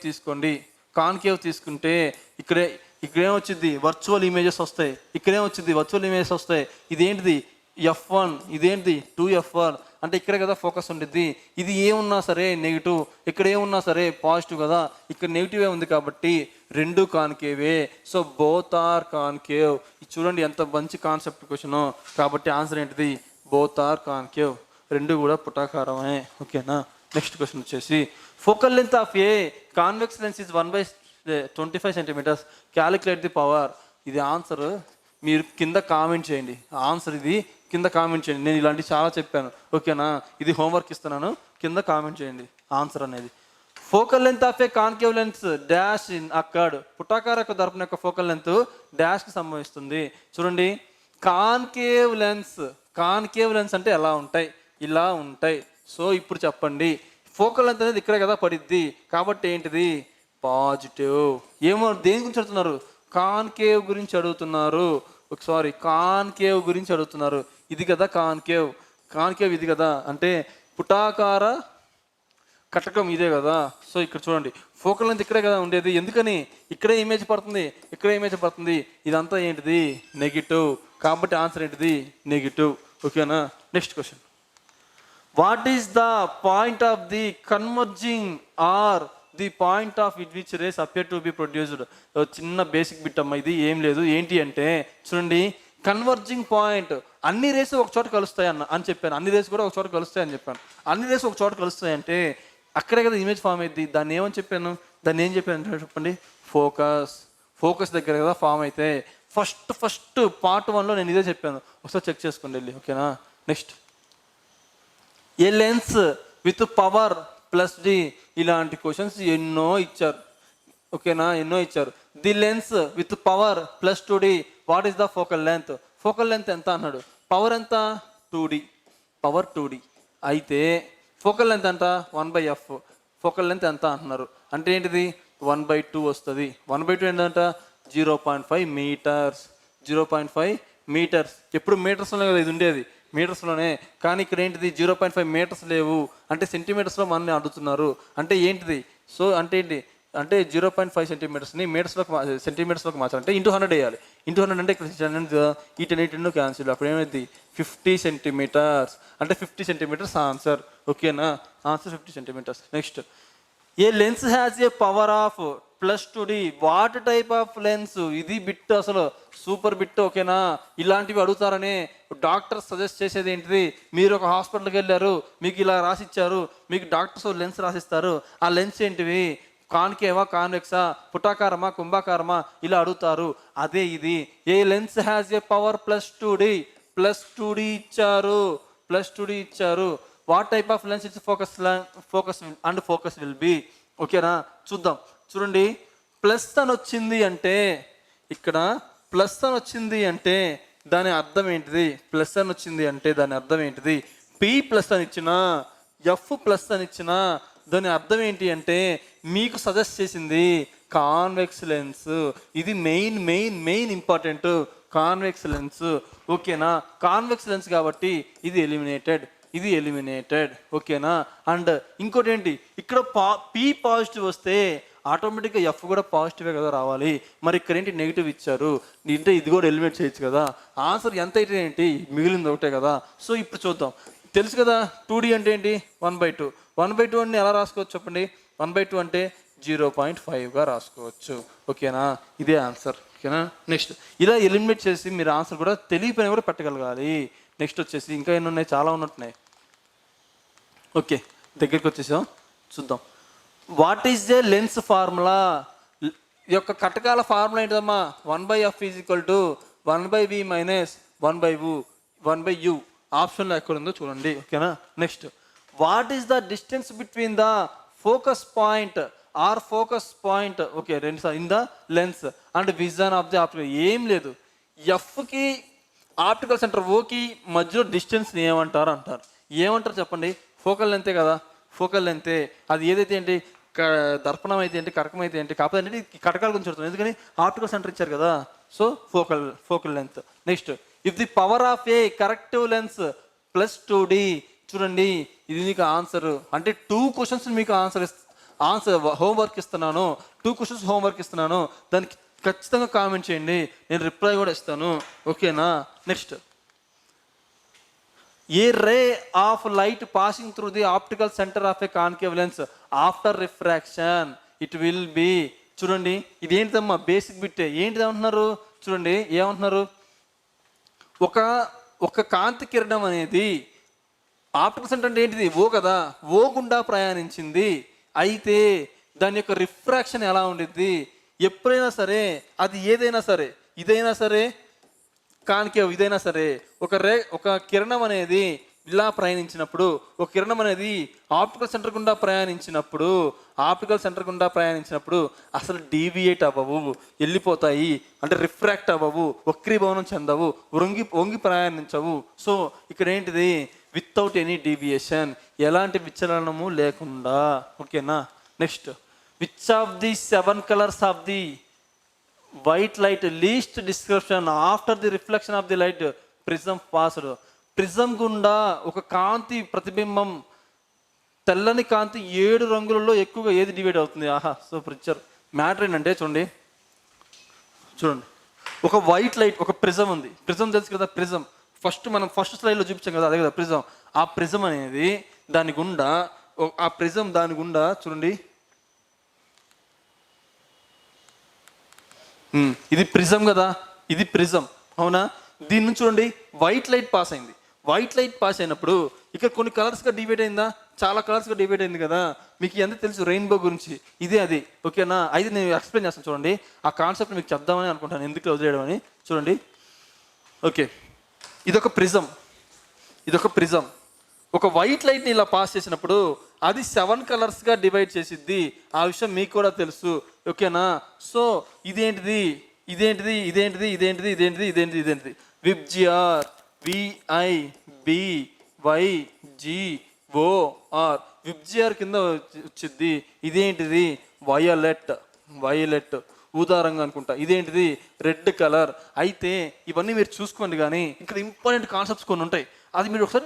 తీసుకుంటే ఇక్కడేం వచ్చింది, వర్చువల్ ఇమేజెస్ వస్తాయి. ఇదేంటిది f1, ఇదేంటిది 2f1, అంటే ఇక్కడే కదా ఫోకస్ ఉండిద్ది. ఇది ఏమున్నా సరే నెగిటివ్, ఇక్కడ ఏమున్నా సరే పాజిటివ్ కదా. ఇక్కడ నెగిటివే ఉంది కాబట్టి రెండు కాన్కేవే. So both are concave. ఇది చూడండి ఎంత మంచి కాన్సెప్ట్ క్వశ్చన్. కాబట్టి ఆన్సర్ ఏంటిది, బోత్ ఆర్ కాన్కేవ్, రెండు కూడా పుటాకారమే. ఓకేనా. నెక్స్ట్ క్వశ్చన్ వచ్చేసి, focal length of a convex lens is 1/25 centimetres, calculate the power. ఇది ఆన్సర్ మీరు కింద కామెంట్ చేయండి. ఆన్సర్ ఇది కింద కామెంట్ చేయండి. నేను ఇలాంటివి చాలా చెప్పాను. ఓకేనా. ఇది హోంవర్క్ ఇస్తున్నాను, కింద కామెంట్ చేయండి ఆన్సర్ అనేది. Focal length of a concave lens dash in అక్కడ్. పుటాకార యొక్క దర్పణ యొక్క ఫోకల్ లెంత్ డాష్కి సంభవిస్తుంది. చూడండి, కాన్కేవ్ లెన్స్ అంటే ఎలా ఉంటాయి, ఇలా ఉంటాయి. సో ఇప్పుడు చెప్పండి, ఫోకల్ లెంత్ అనేది ఇక్కడే కదా పడిద్ది, కాబట్టి ఏంటిది పాజిటివ్. దేని గురించి అడుగుతున్నారు, కాన్కేవ్ గురించి అడుగుతున్నారు. ఇది కదా కాన్కేవ్ ఇది కదా, అంటే పుటాకార కటకం ఇదే కదా. సో ఇక్కడ చూడండి, ఫోకల్ లెంత్ ఇక్కడే కదా ఉండేది, ఎందుకని ఇక్కడే ఇమేజ్ పడుతుంది, ఇదంతా ఏంటిది నెగిటివ్, కాబట్టి ఆన్సర్ ఏంటిది నెగిటివ్. ఓకేనా. Next question, what is the point of the converging or the point of it which rays appear to be produced. చిన్న బేసిక్ బిట్ అమ్మ, ఇది ఏం లేదు. ఏంటి అంటే చూడండి, కన్వర్జింగ్ పాయింట్, అన్ని రేసు ఒక చోట కలుస్తాయి అని చెప్పాను. అన్ని రేసు కూడా ఒక చోట కలుస్తాయని చెప్పాను. అన్ని రేసు ఒక చోట కలుస్తాయి అంటే అక్కడే కదా ఇమేజ్ ఫామ్ అయింది. దాన్ని ఏం చెప్పాను అంటే చెప్పండి, ఫోకస్ దగ్గర కదా ఫామ్ అయితే. ఫస్ట్ పార్ట్ 1లో నేను ఇదే చెప్పాను, ఒకసారి చెక్ చేసుకోండి వెళ్ళి. ఓకేనా. Next, a lens with power +d, ఇలాంటి క్వశ్చన్స్ ఎన్నో ఇచ్చారు. ఓకేనా, ఎన్నో ఇచ్చారు. The lens with power +2d, what is the focal length ఎంత అన్నాడు. పవర్ ఎంత, 2d, అయితే ఫోకల్ లెంత్ ఎంత 1/f. ఫోకల్ లెంత్ ఎంత అంటున్నారు, అంటే ఏంటిది 1/2 వస్తుంది. 1/2 ఏంటంట 0.5 మీటర్స్. ఎప్పుడు మీటర్స్లోనే కదా ఇది ఉండేది, మీటర్స్లోనే. కానీ ఇక్కడ ఏంటిది 0.5 మీటర్స్ లేవు, అంటే సెంటీమీటర్స్లో మనల్ని అడుగుతున్నారు. అంటే ఏంటిది, సో అంటే ఏంటి అంటే 0.5 సెంటీమీటర్స్ని సెంటీమీటర్స్లోకి మార్చాలంటే ×100 వేయాలి. ×100 అంటే ఇక్కడ ఈ 10 క్యాన్సిల్, అప్పుడు ఏమైంది 50 సెంటీమీటర్స్, అంటే 50 సెంటీమీటర్స్ ఆన్సర్. ఓకేనా, answer 50 centimetres. Next, a lens has a power of +2d, what type of lens. ఇది బిట్ అసలు సూపర్ బిట్. ఓకేనా, ఇలాంటివి అడుగుతారని డాక్టర్ సజెస్ట్ చేసేది ఏంటిది, మీరు ఒక హాస్పిటల్కి వెళ్ళారు, మీకు ఇలా రాసిచ్చారు, మీకు డాక్టర్స్ లెన్స్ రాసిస్తారు. ఆ లెన్స్ ఏంటివి, కాన్కేవా, కాన్వెక్సా, పుటాకారమా, కుంభాకారమా, ఇలా అడుగుతారు. అదే ఇది. A lens has a power +2d ఇచ్చారు. What type of lens its focus will be. ఓకేనా, చూద్దాం. చూడండి, ప్లస్ అని వచ్చింది అంటే, ఇక్కడ ప్లస్ అని వచ్చింది అంటే దాని అర్థం ఏంటిది, P+ అని ఇచ్చినా, F+ అని ఇచ్చినా దాని అర్థం ఏంటి అంటే మీకు సజెస్ట్ చేసింది కాన్వెక్స్ లెన్స్. ఇది మెయిన్ ఇంపార్టెంట్, కాన్వెక్స్ లెన్స్. ఓకేనా, కాన్వెక్స్ లెన్స్ కాబట్టి ఇది ఎలిమినేటెడ్. ఓకేనా. అండ్ ఇంకోటి ఏంటి, ఇక్కడ P పాజిటివ్ వస్తే ఆటోమేటిక్గా F కూడా పాజిటివే కదా రావాలి. మరి ఇక్కడ ఏంటి నెగిటివ్ ఇచ్చారు, అంటే ఇది కూడా ఎలిమినేట్ చేయొచ్చు కదా. ఆన్సర్ ఎంత అయితే ఏంటి, మిగిలింది ఒకటే కదా. సో ఇప్పుడు చూద్దాం. తెలుసు కదా 2D అంటే ఏంటి 1/2 అని ఎలా రాసుకోవచ్చు చెప్పండి. 1/2 అంటే 0.5గా రాసుకోవచ్చు. ఓకేనా, ఇదే ఆన్సర్. ఓకేనా, నెక్స్ట్ ఇలా ఎలిమినేట్ చేసి మీరు ఆన్సర్ కూడా తెలియపోయినా కూడా పెట్టగలగాలి. నెక్స్ట్ వచ్చేసి ఇంకా ఎన్ని ఉన్నాయి, చాలా ఉన్నట్టున్నాయి. ఓకే, దగ్గరికి వచ్చేసాం, చూద్దాం. What is the lens formula? ఈ యొక్క కటకాల ఫార్ములా ఏంటమ్మా? 1/f = 1/v - 1/u. ఆప్షన్లో ఎక్కడ ఉందో చూడండి. ఓకేనా, next what is the distance between the focus point or focus point, okay, రెండు sir, in the lens and vision of the optical. ఏం లేదు, ఎఫ్కి ఆప్టికల్ సెంటర్ ఓకి మధ్యలో డిస్టెన్స్ ఏమంటారు అంటారు. ఏమంటారు చెప్పండి? ఫోకల్ లెంతే కదా, ఫోకల్ లెంతే. అది ఏదైతే ఏంటి, దర్పణం అయితే ఏంటి, కటకం అయితే ఏంటి, కాకపోతే ఏంటి కటకాల గురించి చెప్తాను, ఎందుకని ఆప్టికల్ సెంటర్ ఇచ్చారు కదా. So focal length. Next if the power of A corrective lens +2d. చూడండి, ఇది మీకు ఆన్సర్. అంటే 2 క్వశ్చన్స్ మీకు ఆన్సర్ హోంవర్క్ ఇస్తున్నాను, 2 క్వశ్చన్స్ హోంవర్క్ ఇస్తున్నాను. దానికి ఖచ్చితంగా కామెంట్ చేయండి, నేను రిప్లై కూడా ఇస్తాను. ఓకేనా, next a ray of light passing through the optical centre of a concave lens after refraction it will be. చూడండి, ఇది ఏంటిదమ్మా? బేసిక్ బిట్టే. ఏంటిది అంటున్నారు? చూడండి ఏమంటున్నారు, ఒక కాంతి కిరణం అనేది ఆప్టికల్ సెంటర్ అంటే ఏంటిది? ఓ కదా, ఓ గుండా ప్రయాణించింది. అయితే దాని యొక్క రిఫ్రాక్షన్ ఎలా ఉండిద్ది? ఎప్పుడైనా సరే అది ఏదైనా సరే, ఇదైనా సరే కాన్కేవ్ ఇదైనా సరే, ఒక కిరణం అనేది ఇలా ప్రయాణించినప్పుడు, ఒక కిరణం అనేది ఆప్టికల్ సెంటర్ గుండా ప్రయాణించినప్పుడు అసలు డీవియేట్ అవ్వవు, వెళ్ళిపోతాయి. అంటే రిఫ్రాక్ట్ అవ్వవు, వక్రీభవనం చెందవు, వంగి ప్రయాణించవు. సో ఇక్కడ ఏంటిది? వితౌట్ ఎనీ డీవియేషన్, ఎలాంటి విచలనము లేకుండా. ఓకేనా, next which of the 7 colours of the white light least description after the reflection of the light prism passed. Prism గుండా ఒక కాంతి ప్రతిబింబం, తెల్లని కాంతి 7 రంగులలో ఎక్కువగా ఏది డివైడ్ అవుతుంది? ఆహా, సో పిక్చర్ మ్యాటర్ ఏంటంటే చూడండి, ఒక వైట్ లైట్, ఒక ప్రిజం ఉంది. ప్రిజం తెలుసు కదా, ప్రిజం మనం ఫస్ట్ స్లైడ్లో చూపించాం కదా, అదే కదా ప్రిజం. ఆ ప్రిజం అనేది దాని గుండా చూడండి, ఇది ప్రిజం కదా, ఇది ప్రిజం, అవునా? దీని నుంచి చూడండి వైట్ లైట్ పాస్ అయింది. వైట్ లైట్ పాస్ అయినప్పుడు ఇక్కడ కొన్ని కలర్స్గా డివైడ్ అయిందా? చాలా కలర్స్గా డివైడ్ అయింది కదా. మీకు ఎంత తెలుసు రెయిన్బో గురించి? ఇదే అది. ఓకేనా, అయితే నేను ఎక్స్ప్లెయిన్ చేస్తాను చూడండి. ఆ కాన్సెప్ట్ మీకు చెప్దామని అనుకుంటాను, ఎందుకు వదిలేయడం అని. చూడండి, ఓకే, ఇదొక ప్రిజం. ఒక వైట్ లైట్ని ఇలా పాస్ చేసినప్పుడు అది 7 కలర్స్గా డివైడ్ చేసిద్ది. ఆ విషయం మీకు కూడా తెలుసు. ఓకేనా, సో ఇదేంటిది? విబ్జిఆర్, VIBYGOR, విబ్జిఆర్ కింద వచ్చింది. ఇదేంటిది? వయలెట్, ఊదారంగా అనుకుంటా. ఇదేంటిది? Red colour. అయితే ఇవన్నీ మీరు చూసుకోండి. కానీ ఇక్కడ ఇంపార్టెంట్ కాన్సెప్ట్స్ కొన్ని ఉంటాయి, అది మీరు ఒకసారి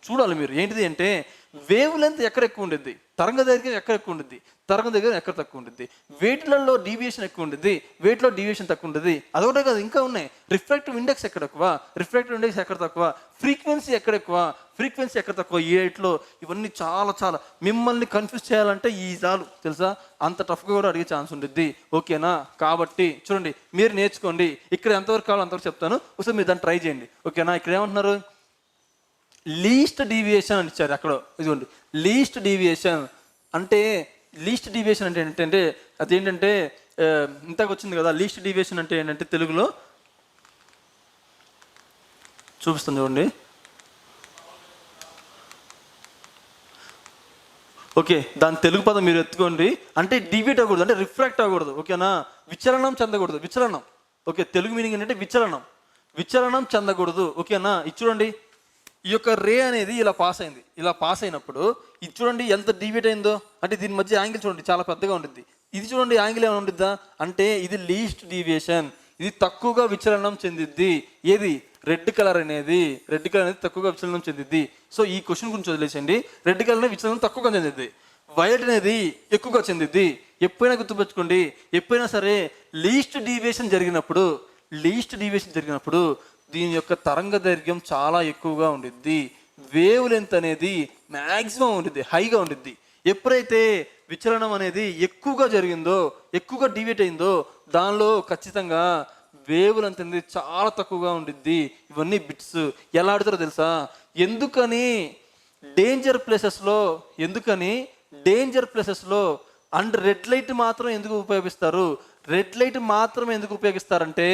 చూడాలి. మీరు ఏంటిది అంటే వేవ్ లెంత్ ఎక్కడ ఎక్కువ ఉండిద్ది, తరంగ దైర్ఘ్యం ఎక్కడ ఎక్కువ ఉండిద్ది, తరంగ దైర్ఘ్యం ఎక్కడ తక్కువ ఉండిద్ది, వేటిలలో డీవియేషన్ ఎక్కువ ఉండిద్ది, వేటిలో డీవియేషన్ తక్కువ ఉంటుంది. అదొకటే కాదు, ఇంకా ఉన్నాయి. రిఫ్రాక్టివ్ ఇండెక్స్ ఎక్కడ ఎక్కువ, రిఫ్రాక్టివ్ ఇండెక్స్ ఎక్కడ తక్కువ, ఫ్రీక్వెన్సీ ఎక్కడ ఎక్కువ, ఫ్రీక్వెన్సీ ఎక్కడ తక్కువ, ఈ రేట్లో. ఇవన్నీ చాలా మిమ్మల్ని కన్ఫ్యూజ్ చేయాలంటే ఈ చాలు తెలుసా, అంత టఫ్గా కూడా అడిగే ఛాన్స్ ఉండిద్ది. ఓకేనా, కాబట్టి చూడండి మీరు నేర్చుకోండి. ఇక్కడ ఎంతవరకు కావాలో అంతవరకు చెప్తాను, ఒకసారి మీరు దాన్ని ట్రై చేయండి. ఓకేనా, ఇక్కడ ఏమంటున్నారు? లీస్ట్ డీవియేషన్ అని ఇచ్చారు అక్కడ. ఇదిగోండి, లీస్ట్ డీవియేషన్ అంటే ఏంటంటే అదేంటంటే ఇంతకు వచ్చింది కదా. లీస్ట్ డీవియేషన్ అంటే ఏంటంటే తెలుగులో చూపిస్తుంది చూడండి. ఓకే, దాని తెలుగు పదం మీరు ఎత్తుకోండి. అంటే డివియేట్ అవ్వకూడదు, అంటే రిఫ్రాక్ట్ అవ్వకూడదు. ఓకేనా, విచలనం చెందకూడదు. విచలనం, ఓకే, తెలుగు మీనింగ్ ఏంటంటే విచలనం చెందకూడదు. ఓకేనా, ఇది చూడండి, ఈ యొక్క రే అనేది ఇలా పాస్ అయింది. ఇలా పాస్ అయినప్పుడు ఇది చూడండి ఎంత డివియేట్ అయిందో. అంటే దీని మధ్య యాంగిల్ చూడండి చాలా పెద్దగా ఉంటుంది. ఇది చూడండి యాంగిల్ ఏమైనా ఉండిద్దా అంటే ఇది లీస్ట్ డీవియేషన్, ఇది తక్కువగా విచలనం చెందిద్ది. ఏది? రెడ్ కలర్ అనేది తక్కువగా విచలనం చెందిద్ది. సో ఈ క్వశ్చన్ గురించి వదిలేసండి. రెడ్ కలర్ అనేది విచలనం తక్కువగా చెందిద్ది, వైలెట్ అనేది ఎక్కువగా చెందిద్ది. ఎప్పుడైనా గుర్తుపెట్టుకోండి, ఎప్పుడైనా సరే లీస్ట్ డీవియేషన్ జరిగినప్పుడు దీని యొక్క తరంగ దైర్ఘ్యం చాలా ఎక్కువగా ఉండిద్ది. వేవ్ లెంత్ అనేది మ్యాక్సిమం ఉండిద్ది, హైగా ఉండిద్ది. ఎప్పుడైతే విచలనం అనేది ఎక్కువగా జరిగిందో, ఎక్కువగా డివియేట్ అయిందో, దానిలో ఖచ్చితంగా వేవ్ లెంత్ అనేది చాలా తక్కువగా ఉండిద్ది. ఇవన్నీ బిట్స్ ఎలా ఆడుతారో తెలుసా? ఎందుకని డేంజర్ ప్లేసెస్లో అండ్ రెడ్ లైట్ మాత్రం ఎందుకు ఉపయోగిస్తారు? రెడ్ లైట్ మాత్రం ఎందుకు ఉపయోగిస్తారంటే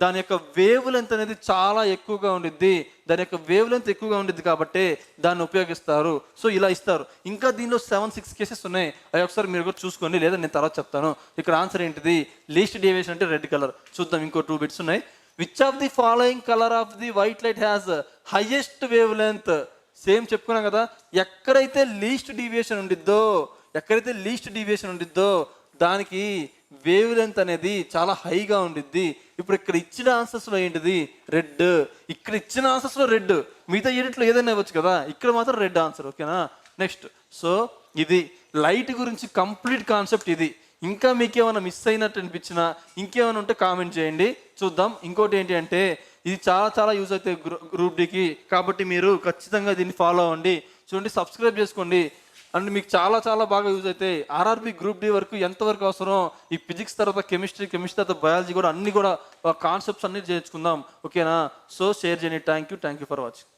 దాని యొక్క వేవ్ లెంత్ అనేది చాలా ఎక్కువగా ఉండిద్ది. దాని యొక్క వేవ్ లెంత్ ఎక్కువగా ఉండిద్ది కాబట్టి దాన్ని ఉపయోగిస్తారు. సో ఇలా ఇస్తారు. ఇంకా దీనిలో 7-6 కేసెస్ ఉన్నాయి. అవి ఒకసారి మీరు కూడా చూసుకోండి, లేదా నేను తర్వాత చెప్తాను. ఇక్కడ ఆన్సర్ ఏంటిది? లీస్ట్ డీవియేషన్ అంటే రెడ్ కలర్. చూద్దాం, ఇంకో 2 బిట్స్ ఉన్నాయి. Which of the following colour of the white light has highest wave length? Same చెప్పుకున్నాం కదా, ఎక్కడైతే లీస్ట్ డీవియేషన్ ఉండిద్దో దానికి వేవ్ లెంత్ అనేది చాలా హైగా ఉండిద్ది. ఇప్పుడు ఇక్కడ ఇచ్చిన ఆన్సర్స్లో ఏంటిది? రెడ్. ఇక్కడ ఇచ్చిన ఆన్సర్స్లో రెడ్, మిగతా యూనిట్లో ఏదైనా ఇవ్వచ్చు కదా, ఇక్కడ మాత్రం రెడ్ ఆన్సర్. ఓకేనా? నెక్స్ట్, సో ఇది లైట్ గురించి కంప్లీట్ కాన్సెప్ట్ ఇది. ఇంకా మీకు ఏమైనా మిస్ అయినట్టు అనిపించినా, ఇంకేమైనా ఉంటే కామెంట్ చేయండి, చూద్దాం. ఇంకోటి ఏంటి అంటే ఇది చాలా చాలా యూజ్ అవుతాయి గ్రూప్ డికి, కాబట్టి మీరు ఖచ్చితంగా దీన్ని ఫాలో అవ్వండి. చూడండి, సబ్స్క్రైబ్ చేసుకోండి. అండ్ మీకు చాలా చాలా బాగా యూజ్ అవుతాయి. ఆర్ఆర్బి గ్రూప్ డి వరకు ఎంతవరకు అవసరం, ఈ ఫిజిక్స్ తర్వాత కెమిస్ట్రీ తర్వాత బయాలజీ కూడా అన్ని కూడా కాన్సెప్ట్స్ అన్ని చేర్చుకుందాం. ఓకేనా? సో షేర్ చేయండి. Thank you for watching.